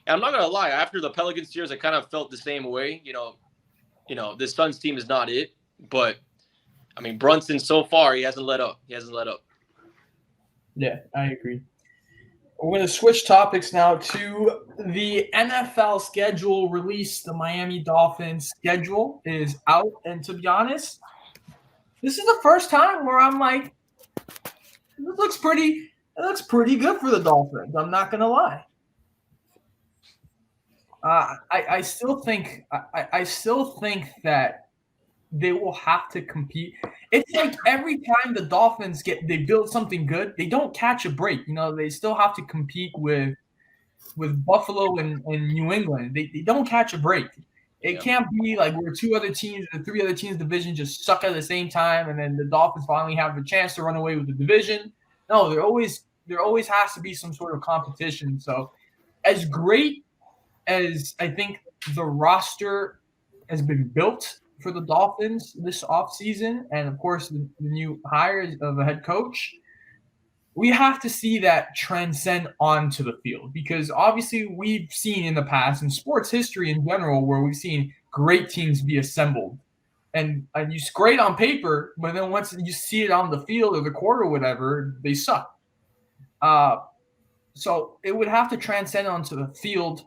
And I'm not going to lie. After the Pelicans series, I kind of felt the same way. This Suns team is not it. But, I mean, Brunson, so far, he hasn't let up. Yeah, I agree. We're going to switch topics now to the NFL schedule release. The Miami Dolphins schedule is out. And to be honest, this is the first time where I'm like, it looks pretty good for the Dolphins. I'm not going to lie. I still think that they will have to compete. It's like every time the Dolphins they build something good, they don't catch a break. They still have to compete with Buffalo and New England. They don't catch a break. It can't be like where 3 other teams division just suck at the same time, and then the Dolphins finally have a chance to run away with the division. No, there always has to be some sort of competition. So, as great as I think the roster has been built for the Dolphins this offseason, and of course the new hire of a head coach, we have to see that transcend onto the field, because obviously we've seen in the past in sports history in general where we've seen great teams be assembled. And it's great on paper, but then once you see it on the field or the court or whatever, they suck. So it would have to transcend onto the field.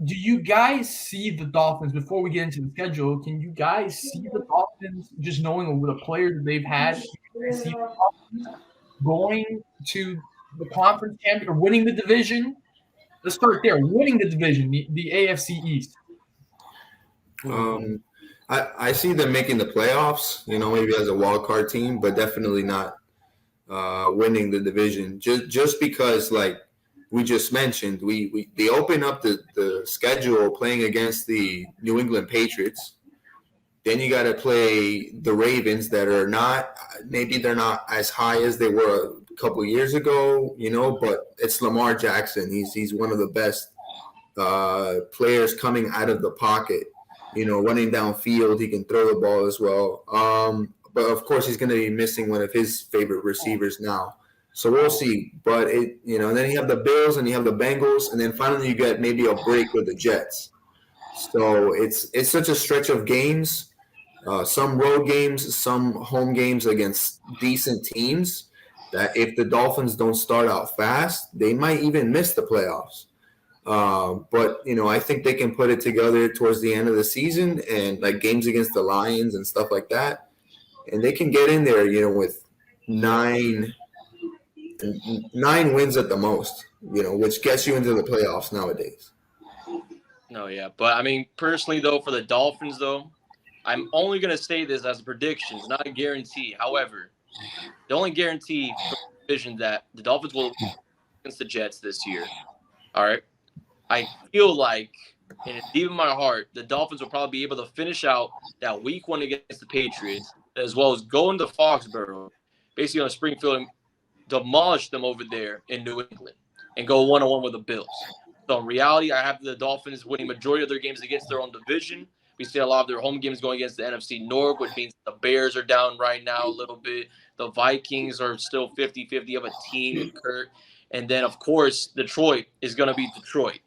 Do you guys see the Dolphins, before we get into the schedule, can you guys see the Dolphins, just knowing the players that they've had, see the Dolphins going to the conference championship or winning the division? Let's start there. Winning the division, the AFC East. I see them making the playoffs, maybe as a wild card team, but definitely not winning the division. Just because, like we just mentioned, they open up the schedule playing against the New England Patriots. Then you got to play the Ravens that are they're not as high as they were a couple of years ago, but it's Lamar Jackson. He's one of the best players coming out of the pocket, running downfield. He can throw the ball as well. But of course he's going to be missing one of his favorite receivers now. So we'll see. But then you have the Bills and you have the Bengals, and then finally you get maybe a break with the Jets. So it's such a stretch of games. Some road games, some home games against decent teams, that if the Dolphins don't start out fast, they might even miss the playoffs. But I think they can put it together towards the end of the season, and like games against the Lions and stuff like that, and they can get in there, with 9 wins at the most, which gets you into the playoffs nowadays. No, yeah, but I mean, personally though, for the Dolphins though, I'm only going to say this as a prediction, it's not a guarantee. However, the only guarantee for the division that the Dolphins will against the Jets this year. All right. I feel like, and deep in my heart, the Dolphins will probably be able to finish out that week 1 against the Patriots, as well as go into Foxborough, basically on Springfield, and demolish them over there in New England and go 1-1 with the Bills. So in reality, I have the Dolphins winning majority of their games against their own division. We see a lot of their home games going against the NFC North, which means the Bears are down right now a little bit. The Vikings are still 50-50 of a team with Kurt. And then, of course, Detroit is going to be Detroit.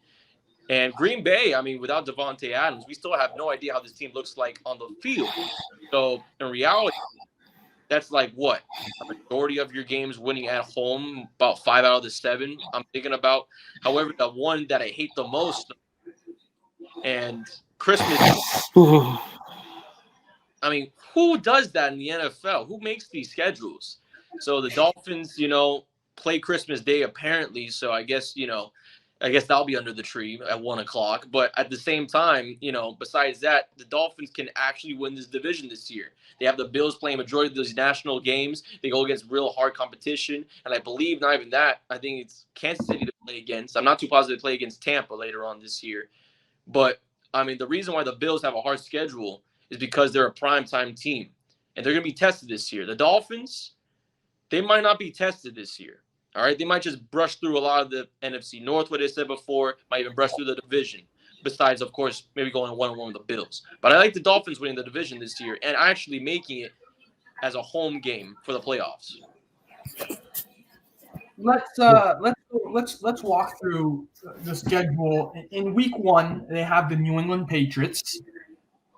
And Green Bay, I mean, without Devontae Adams, we still have no idea how this team looks like on the field. So in reality, that's like what? A majority of your games winning at home, about 5 out of the 7 I'm thinking about. However, the one that I hate the most, and Christmas. I mean, who does that in the NFL? Who makes these schedules? So the Dolphins, play Christmas Day apparently. So I guess, I guess that'll be under the tree at 1:00. But at the same time, besides that, the Dolphins can actually win this division this year. They have the Bills playing majority of those national games. They go against real hard competition. And I believe not even that. I think it's Kansas City to play against. I'm not too positive to play against Tampa later on this year. But, the reason why the Bills have a hard schedule is because they're a primetime team. And they're going to be tested this year. The Dolphins, they might not be tested this year. All right, they might just brush through a lot of the NFC North, what I said before, might even brush through the division, besides, of course, maybe going one-on-one with the Bills. But I like the Dolphins winning the division this year and actually making it as a home game for the playoffs. Let's walk through the schedule. In week 1, they have the New England Patriots.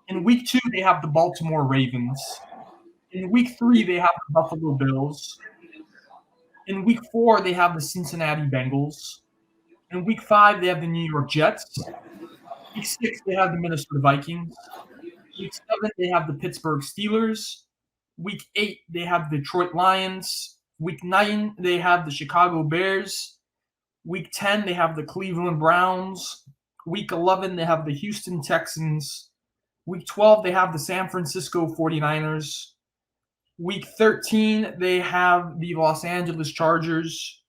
In week 2, they have the Baltimore Ravens. In week 3, they have the Buffalo Bills. In week 4, they have the Cincinnati Bengals. In week 5, they have the New York Jets. Week 6, they have the Minnesota Vikings. Week 7, they have the Pittsburgh Steelers. Week 8, they have the Detroit Lions. Week 9, they have the Chicago Bears. Week 10, they have the Cleveland Browns. Week 11, they have the Houston Texans. Week 12, they have the San Francisco 49ers. Week 13, they have the Los Angeles Chargers.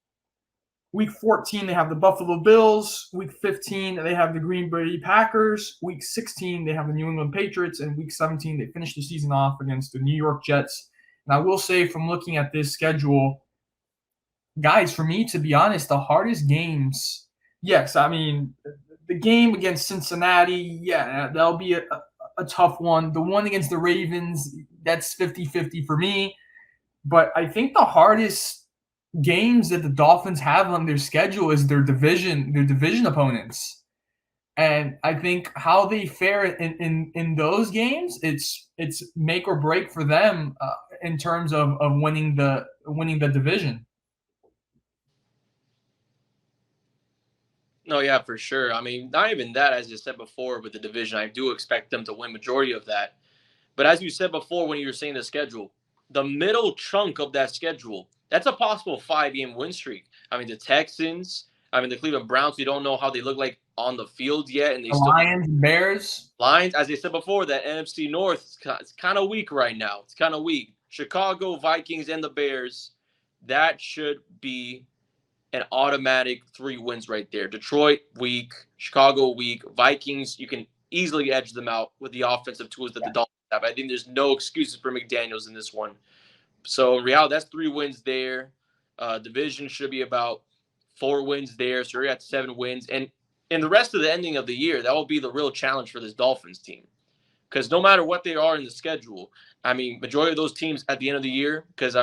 Week 14, they have the Buffalo Bills. Week 15, they have the Green Bay Packers. Week 16, they have the New England Patriots. And week 17, they finish the season off against the New York Jets. And I will say, from looking at this schedule, guys, for me, to be honest, the hardest games, yes, the game against Cincinnati, yeah, that'll be a tough one. The one against the Ravens, that's 50-50 for me. But I think the hardest games that the Dolphins have on their schedule is their division opponents. And I think how they fare in those games, it's make or break for them in terms of winning the division. No, yeah, for sure. Not even that, as you said before, with the division, I do expect them to win majority of that. But as you said before when you were saying the schedule, the middle chunk of that schedule, that's a possible 5-game win streak. The Texans, the Cleveland Browns, we don't know how they look like on the field yet. And Lions, Bears. Lions, as I said before, that NFC North, it's kind of weak right now. It's kind of weak. Chicago, Vikings, and the Bears, that should be an automatic 3 wins right there. Detroit, weak. Chicago, weak. Vikings, you can easily edge them out with the offensive tools that the Dolphins have. I think there's no excuses for McDaniels in this one. So, in reality, that's 3 wins there. Division should be about 4 wins there. So, you're at 7 wins. And in the rest of the ending of the year, that will be the real challenge for this Dolphins team. Because no matter what they are in the schedule, majority of those teams at the end of the year, because,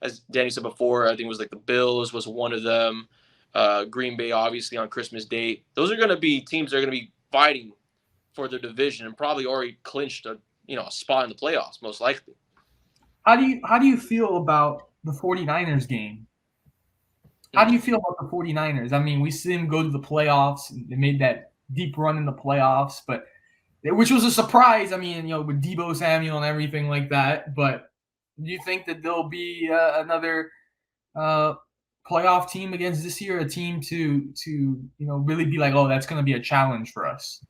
as Danny said before, I think it was like the Bills was one of them. Green Bay, obviously, on Christmas Day. Those are going to be teams that are going to be fighting for their division and probably already clinched a spot in the playoffs, most likely. How do you feel about the 49ers game? How do you feel about the 49ers? We see them go to the playoffs. They made that deep run in the playoffs, which was a surprise. With Deebo Samuel and everything like that. But do you think that there'll be another playoff team against this year, a team to really be like, oh, that's going to be a challenge for us?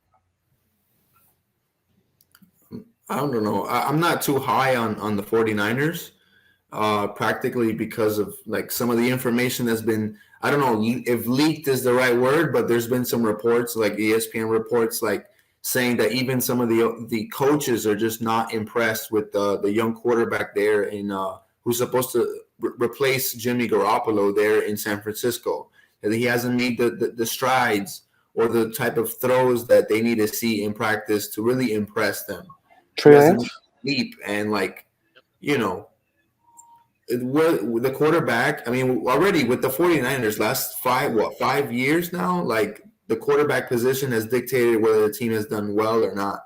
I don't know. I'm not too high on the 49ers, practically because of some of the information that's been, I don't know if leaked is the right word, but there's been some reports, like ESPN reports, saying that even some of the coaches are just not impressed with the young quarterback there who's supposed to replace Jimmy Garoppolo there in San Francisco. That he hasn't made the strides or the type of throws that they need to see in practice to really impress them. Leap and the quarterback. Already with the 49ers last 5 years now, the quarterback position has dictated whether the team has done well or not.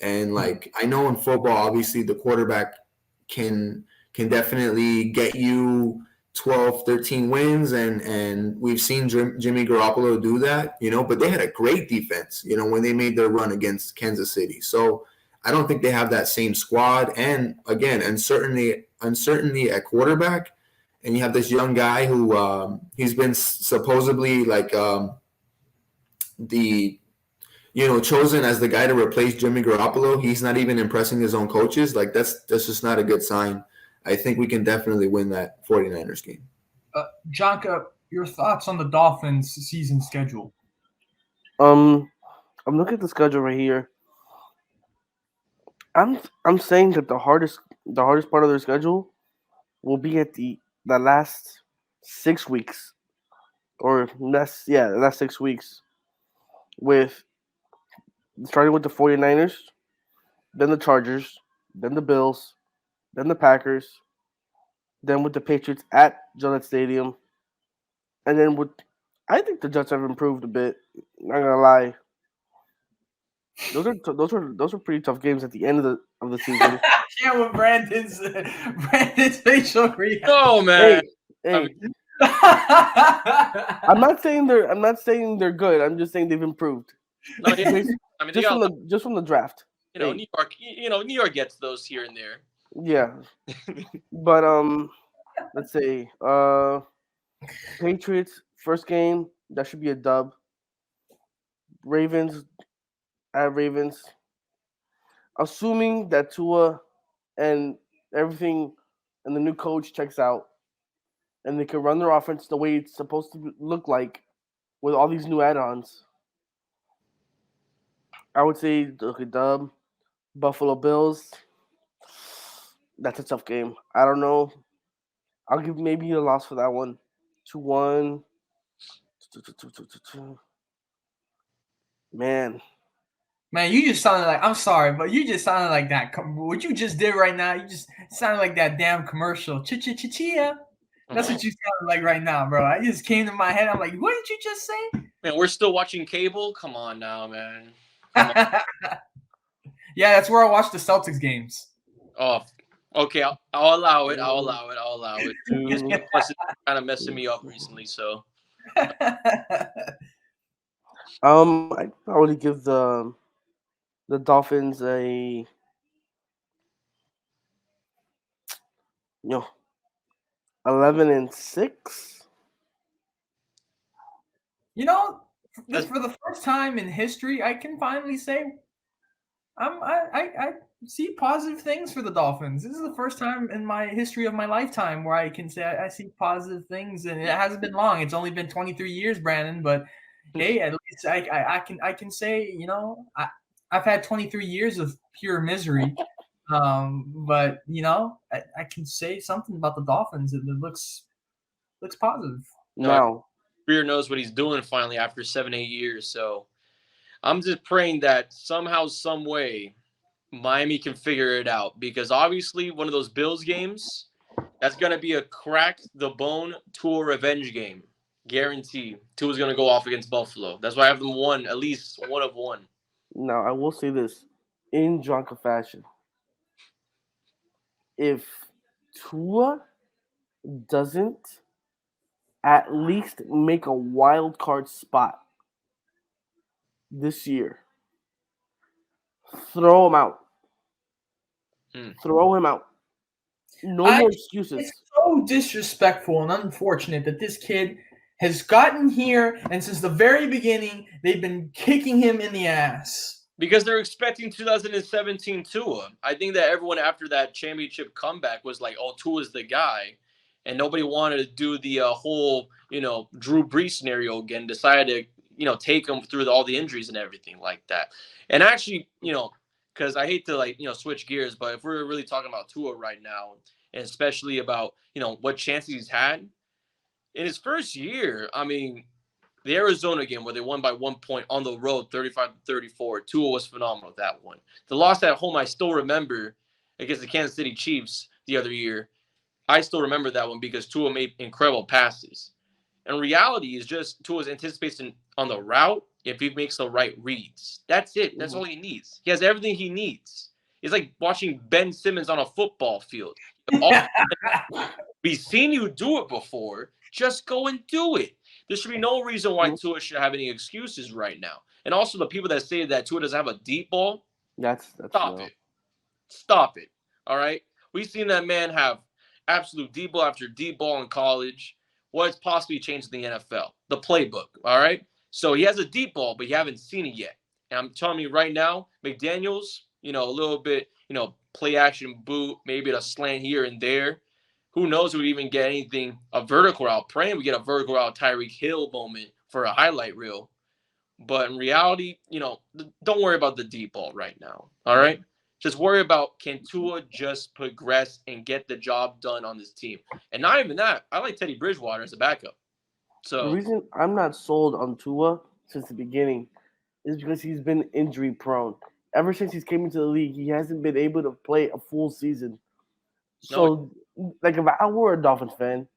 And I know in football, obviously the quarterback can definitely get you 12, 13 wins, and we've seen Jimmy Garoppolo do that, but they had a great defense, when they made their run against Kansas City. So I don't think they have that same squad. And again, uncertainty at quarterback. And you have this young guy who he's been supposedly the chosen as the guy to replace Jimmy Garoppolo. He's not even impressing his own coaches. Like that's just not a good sign. I think we can definitely win that 49ers game. Jonka, your thoughts on the Dolphins' season schedule? I'm looking at the schedule right here. I'm saying that the hardest part of their schedule will be at the last 6 weeks, or the last 6 weeks, with starting with the 49ers, then the Chargers, then the Bills, then the Packers, then with the Patriots at Gillette Stadium, and then with I think the Jets have improved a bit. Not gonna lie, those are pretty tough games at the end of the season. Yeah, with Brandon's facial reaction. Oh man. Hey, I'm not saying they're good. I'm just saying they've improved. No, yeah. I mean, Just from the draft. New York. New York gets those here and there. Yeah, but let's see. Patriots first game, that should be a dub. Ravens at Ravens. Assuming that Tua and everything and the new coach checks out, and they can run their offense the way it's supposed to look like with all these new add-ons. I would say okay, dub. Buffalo Bills. That's a tough game. I don't know. I'll give maybe a loss for that one. 2-1. Man, you just sounded like, I'm sorry, but you just sounded like that. What you just did right now, you just sounded like that damn commercial. Chia. That's what you sounded like right now, bro. I just came to my head. I'm like, what did you just say? Man, we're still watching cable? Come on now, man. Yeah, that's where I watch the Celtics games. Oh, okay. I'll allow it. I'll allow it. Plus, it's kind of messing me up recently, so. I'd probably give the Dolphins a 11-6. For the first time in history, I can finally say I see positive things for the Dolphins. This is the first time in my history of my lifetime where I can say I see positive things, and it hasn't been long. It's only been 23 years, Brandon, but hey, at least I can say, I've had 23 years of pure misery. But I can say something about the Dolphins. It looks positive. Now, Greer knows what he's doing finally after 7-8 years. So I'm just praying that somehow, some way, Miami can figure it out, because obviously one of those Bills games, that's going to be a crack the bone Tua revenge game. Guarantee Tua's going to go off against Buffalo. That's why I have them at least one of one. Now, I will say this in Jonka fashion. If Tua doesn't at least make a wild card spot this year, throw him out. Throw him out. No more excuses. It's so disrespectful and unfortunate that this kid has gotten here, and since the very beginning, they've been kicking him in the ass. Because they're expecting 2017 Tua. I think that everyone after that championship comeback was like, oh, Tua's the guy. And nobody wanted to do the whole, Drew Brees scenario again, decided to, take him through all the injuries and everything like that. And actually, because I hate to, switch gears, but if we're really talking about Tua right now, and especially about, what chances he's had, in his first year, I mean, the Arizona game where they won by 1 point on the road, 35-34. Tua was phenomenal with that one. The loss at home, I still remember against the Kansas City Chiefs the other year. I still remember that one because Tua made incredible passes. And reality is just Tua's anticipation on the route if he makes the right reads. That's it. That's all he needs. He has everything he needs. It's like watching Ben Simmons on a football field. We've seen you do it before. Just go and do it. There should be no reason why Tua should have any excuses right now. And also the people that say that Tua doesn't have a deep ball, stop it. Stop it. All right? We've seen that man have absolute deep ball after deep ball in college. What's possibly changed in the NFL? The playbook. All right? So he has a deep ball, but you haven't seen it yet. And I'm telling you right now, McDaniels, a little bit, play action boot, maybe a slant here and there. Who knows if we even get anything, a vertical route. Praying we get a vertical route Tyreek Hill moment for a highlight reel. But in reality, don't worry about the deep ball right now. All right? Just worry about can Tua just progress and get the job done on this team. And not even that. I like Teddy Bridgewater as a backup. So the reason I'm not sold on Tua since the beginning is because he's been injury prone. Ever since he's came into the league, he hasn't been able to play a full season. So, like, if I were a Dolphins fan,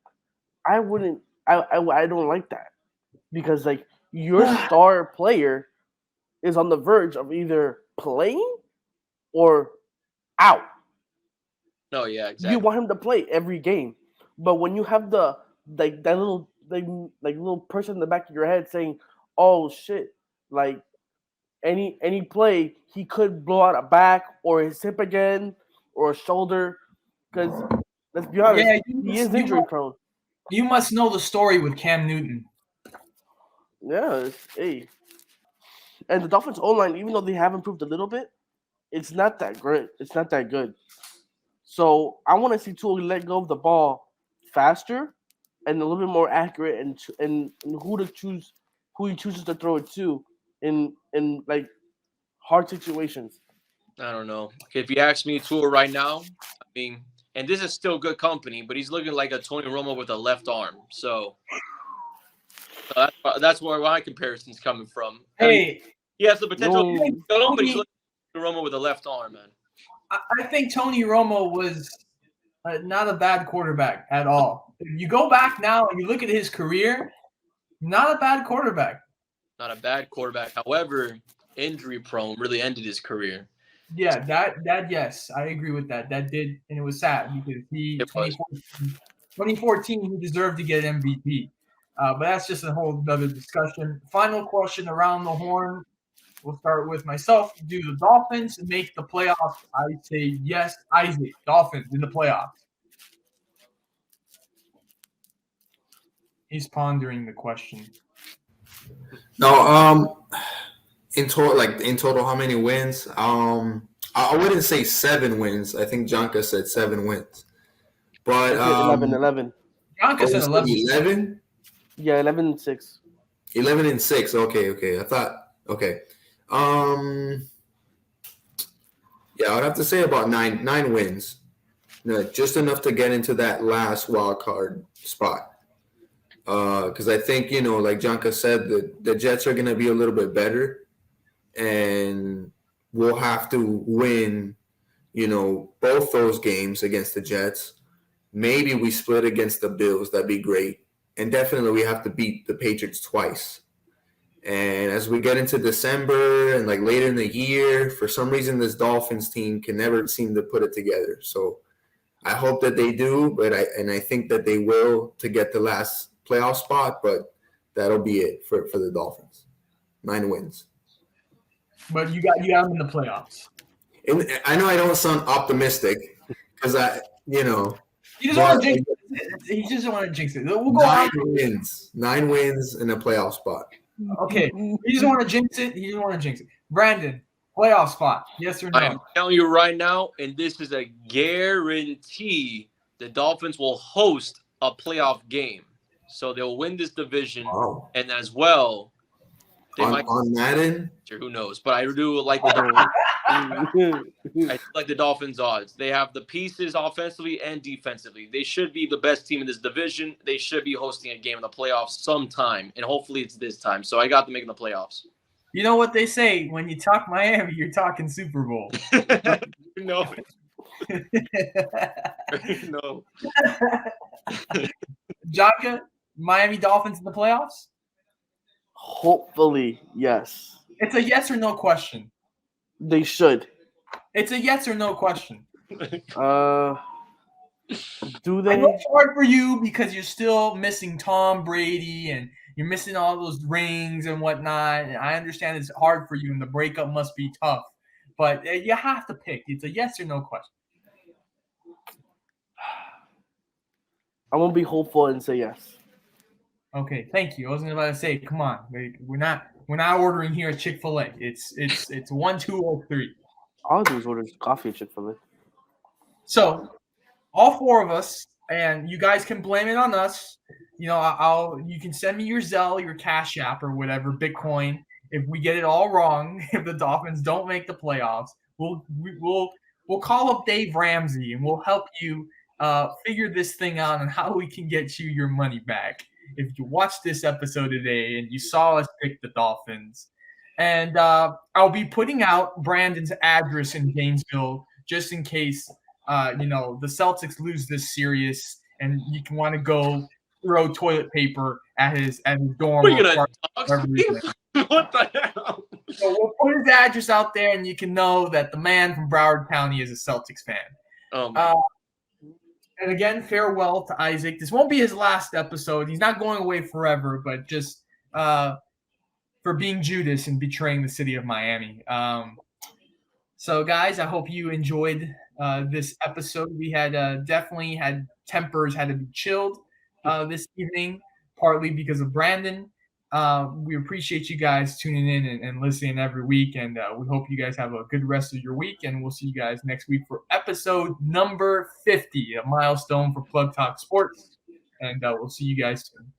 I wouldn't. I don't like that because like your star player is on the verge of either playing or out. No, yeah, exactly. You want him to play every game, but when you have the like that little little person in the back of your head saying, "Oh shit," like any play he could blow out a back or his hip again or a shoulder, because let's be honest, he is injury prone. You must know the story with Cam Newton. Yeah, hey, and the Dolphins' O-line, even though they have improved a little bit, it's not that great. It's not that good. So I want to see Tua let go of the ball faster and a little bit more accurate, and who he chooses to throw it to in like hard situations. I don't know. If you ask me, Tua right now, I mean, and this is still good company, but he's looking like a Tony Romo with a left arm. So that's where my comparison's coming from. Hey, I mean, he has the potential to go, but he's looking like Tony Romo with a left arm, man. I think Tony Romo was not a bad quarterback at all. If you go back now and you look at his career, not a bad quarterback. Not a bad quarterback. However, injury prone really ended his career. Yeah, that yes, I agree with that. That did, and it was sad because 2014 he deserved to get MVP. But that's just a whole other discussion. Final question around the horn. We'll start with myself. Do the Dolphins make the playoffs? I say yes. Isaac, Dolphins in the playoffs. He's pondering the question. No, in total, how many wins? I wouldn't say 7 wins. I think Janka said 7 wins. But 11. Janka said 11. 11? Yeah, 11-6. 11-6. Okay. I thought okay. Yeah, I'd have to say about 9 wins. No, just enough to get into that last wild card spot. Because I think, like Janka said, the Jets are going to be a little bit better, and we'll have to win, both those games against the Jets. Maybe we split against the Bills. That'd be great. And definitely we have to beat the Patriots twice. And as we get into December and like later in the year, for some reason this Dolphins team can never seem to put it together. So I hope that they do, but I think that they will to get the last playoff spot, but that'll be it for the Dolphins. 9 wins. But you got them in the playoffs. And I know I don't sound optimistic because He doesn't want to jinx it. He just doesn't want to jinx it. We'll go 9 wins. 9 wins in a playoff spot. Okay. He doesn't want to jinx it. Brandon, playoff spot. Yes or no? I'm telling you right now, and this is a guarantee, the Dolphins will host a playoff game. So they'll win this division. Wow. And as well, they on Madden? Who knows? But I do like the Dolphins. I like the Dolphins' odds. They have the pieces offensively and defensively. They should be the best team in this division. They should be hosting a game in the playoffs sometime, and hopefully it's this time. So I got them making the playoffs. You know what they say? When you talk Miami, you're talking Super Bowl. No. No. Jaka, Miami Dolphins in the playoffs? Hopefully, yes. It's a yes or no question. They should. It's a yes or no question. Do they? I know it's hard for you because you're still missing Tom Brady and you're missing all those rings and whatnot. And I understand it's hard for you and the breakup must be tough. But you have to pick. It's a yes or no question. I'm going to be hopeful and say yes. Okay, thank you. I wasn't about to say, come on, we're not ordering here at Chick-fil-A. It's 1, 2, or 3. All I do is order coffee at Chick-fil-A. So, all 4 of us, and you guys can blame it on us. You know, you can send me your Zelle, your Cash App, or whatever, Bitcoin. If we get it all wrong, if the Dolphins don't make the playoffs, we'll call up Dave Ramsey and we'll help you figure this thing out and how we can get you your money back. If you watched this episode today and you saw us pick the Dolphins, and I'll be putting out Brandon's address in Gainesville just in case the Celtics lose this series and you can want to go throw toilet paper at his dorm. What are you gonna what the hell? So we'll put his address out there, and you can know that the man from Broward County is a Celtics fan. And again, farewell to Isaac. This won't be his last episode. He's not going away forever, but just for being Judas and betraying the city of Miami. So, guys, I hope you enjoyed this episode. We had definitely had tempers had to be chilled this evening, partly because of Brandon. We appreciate you guys tuning in and listening every week, and we hope you guys have a good rest of your week, and we'll see you guys next week for episode number 50, a milestone for Plug Talk Sports, and we'll see you guys soon.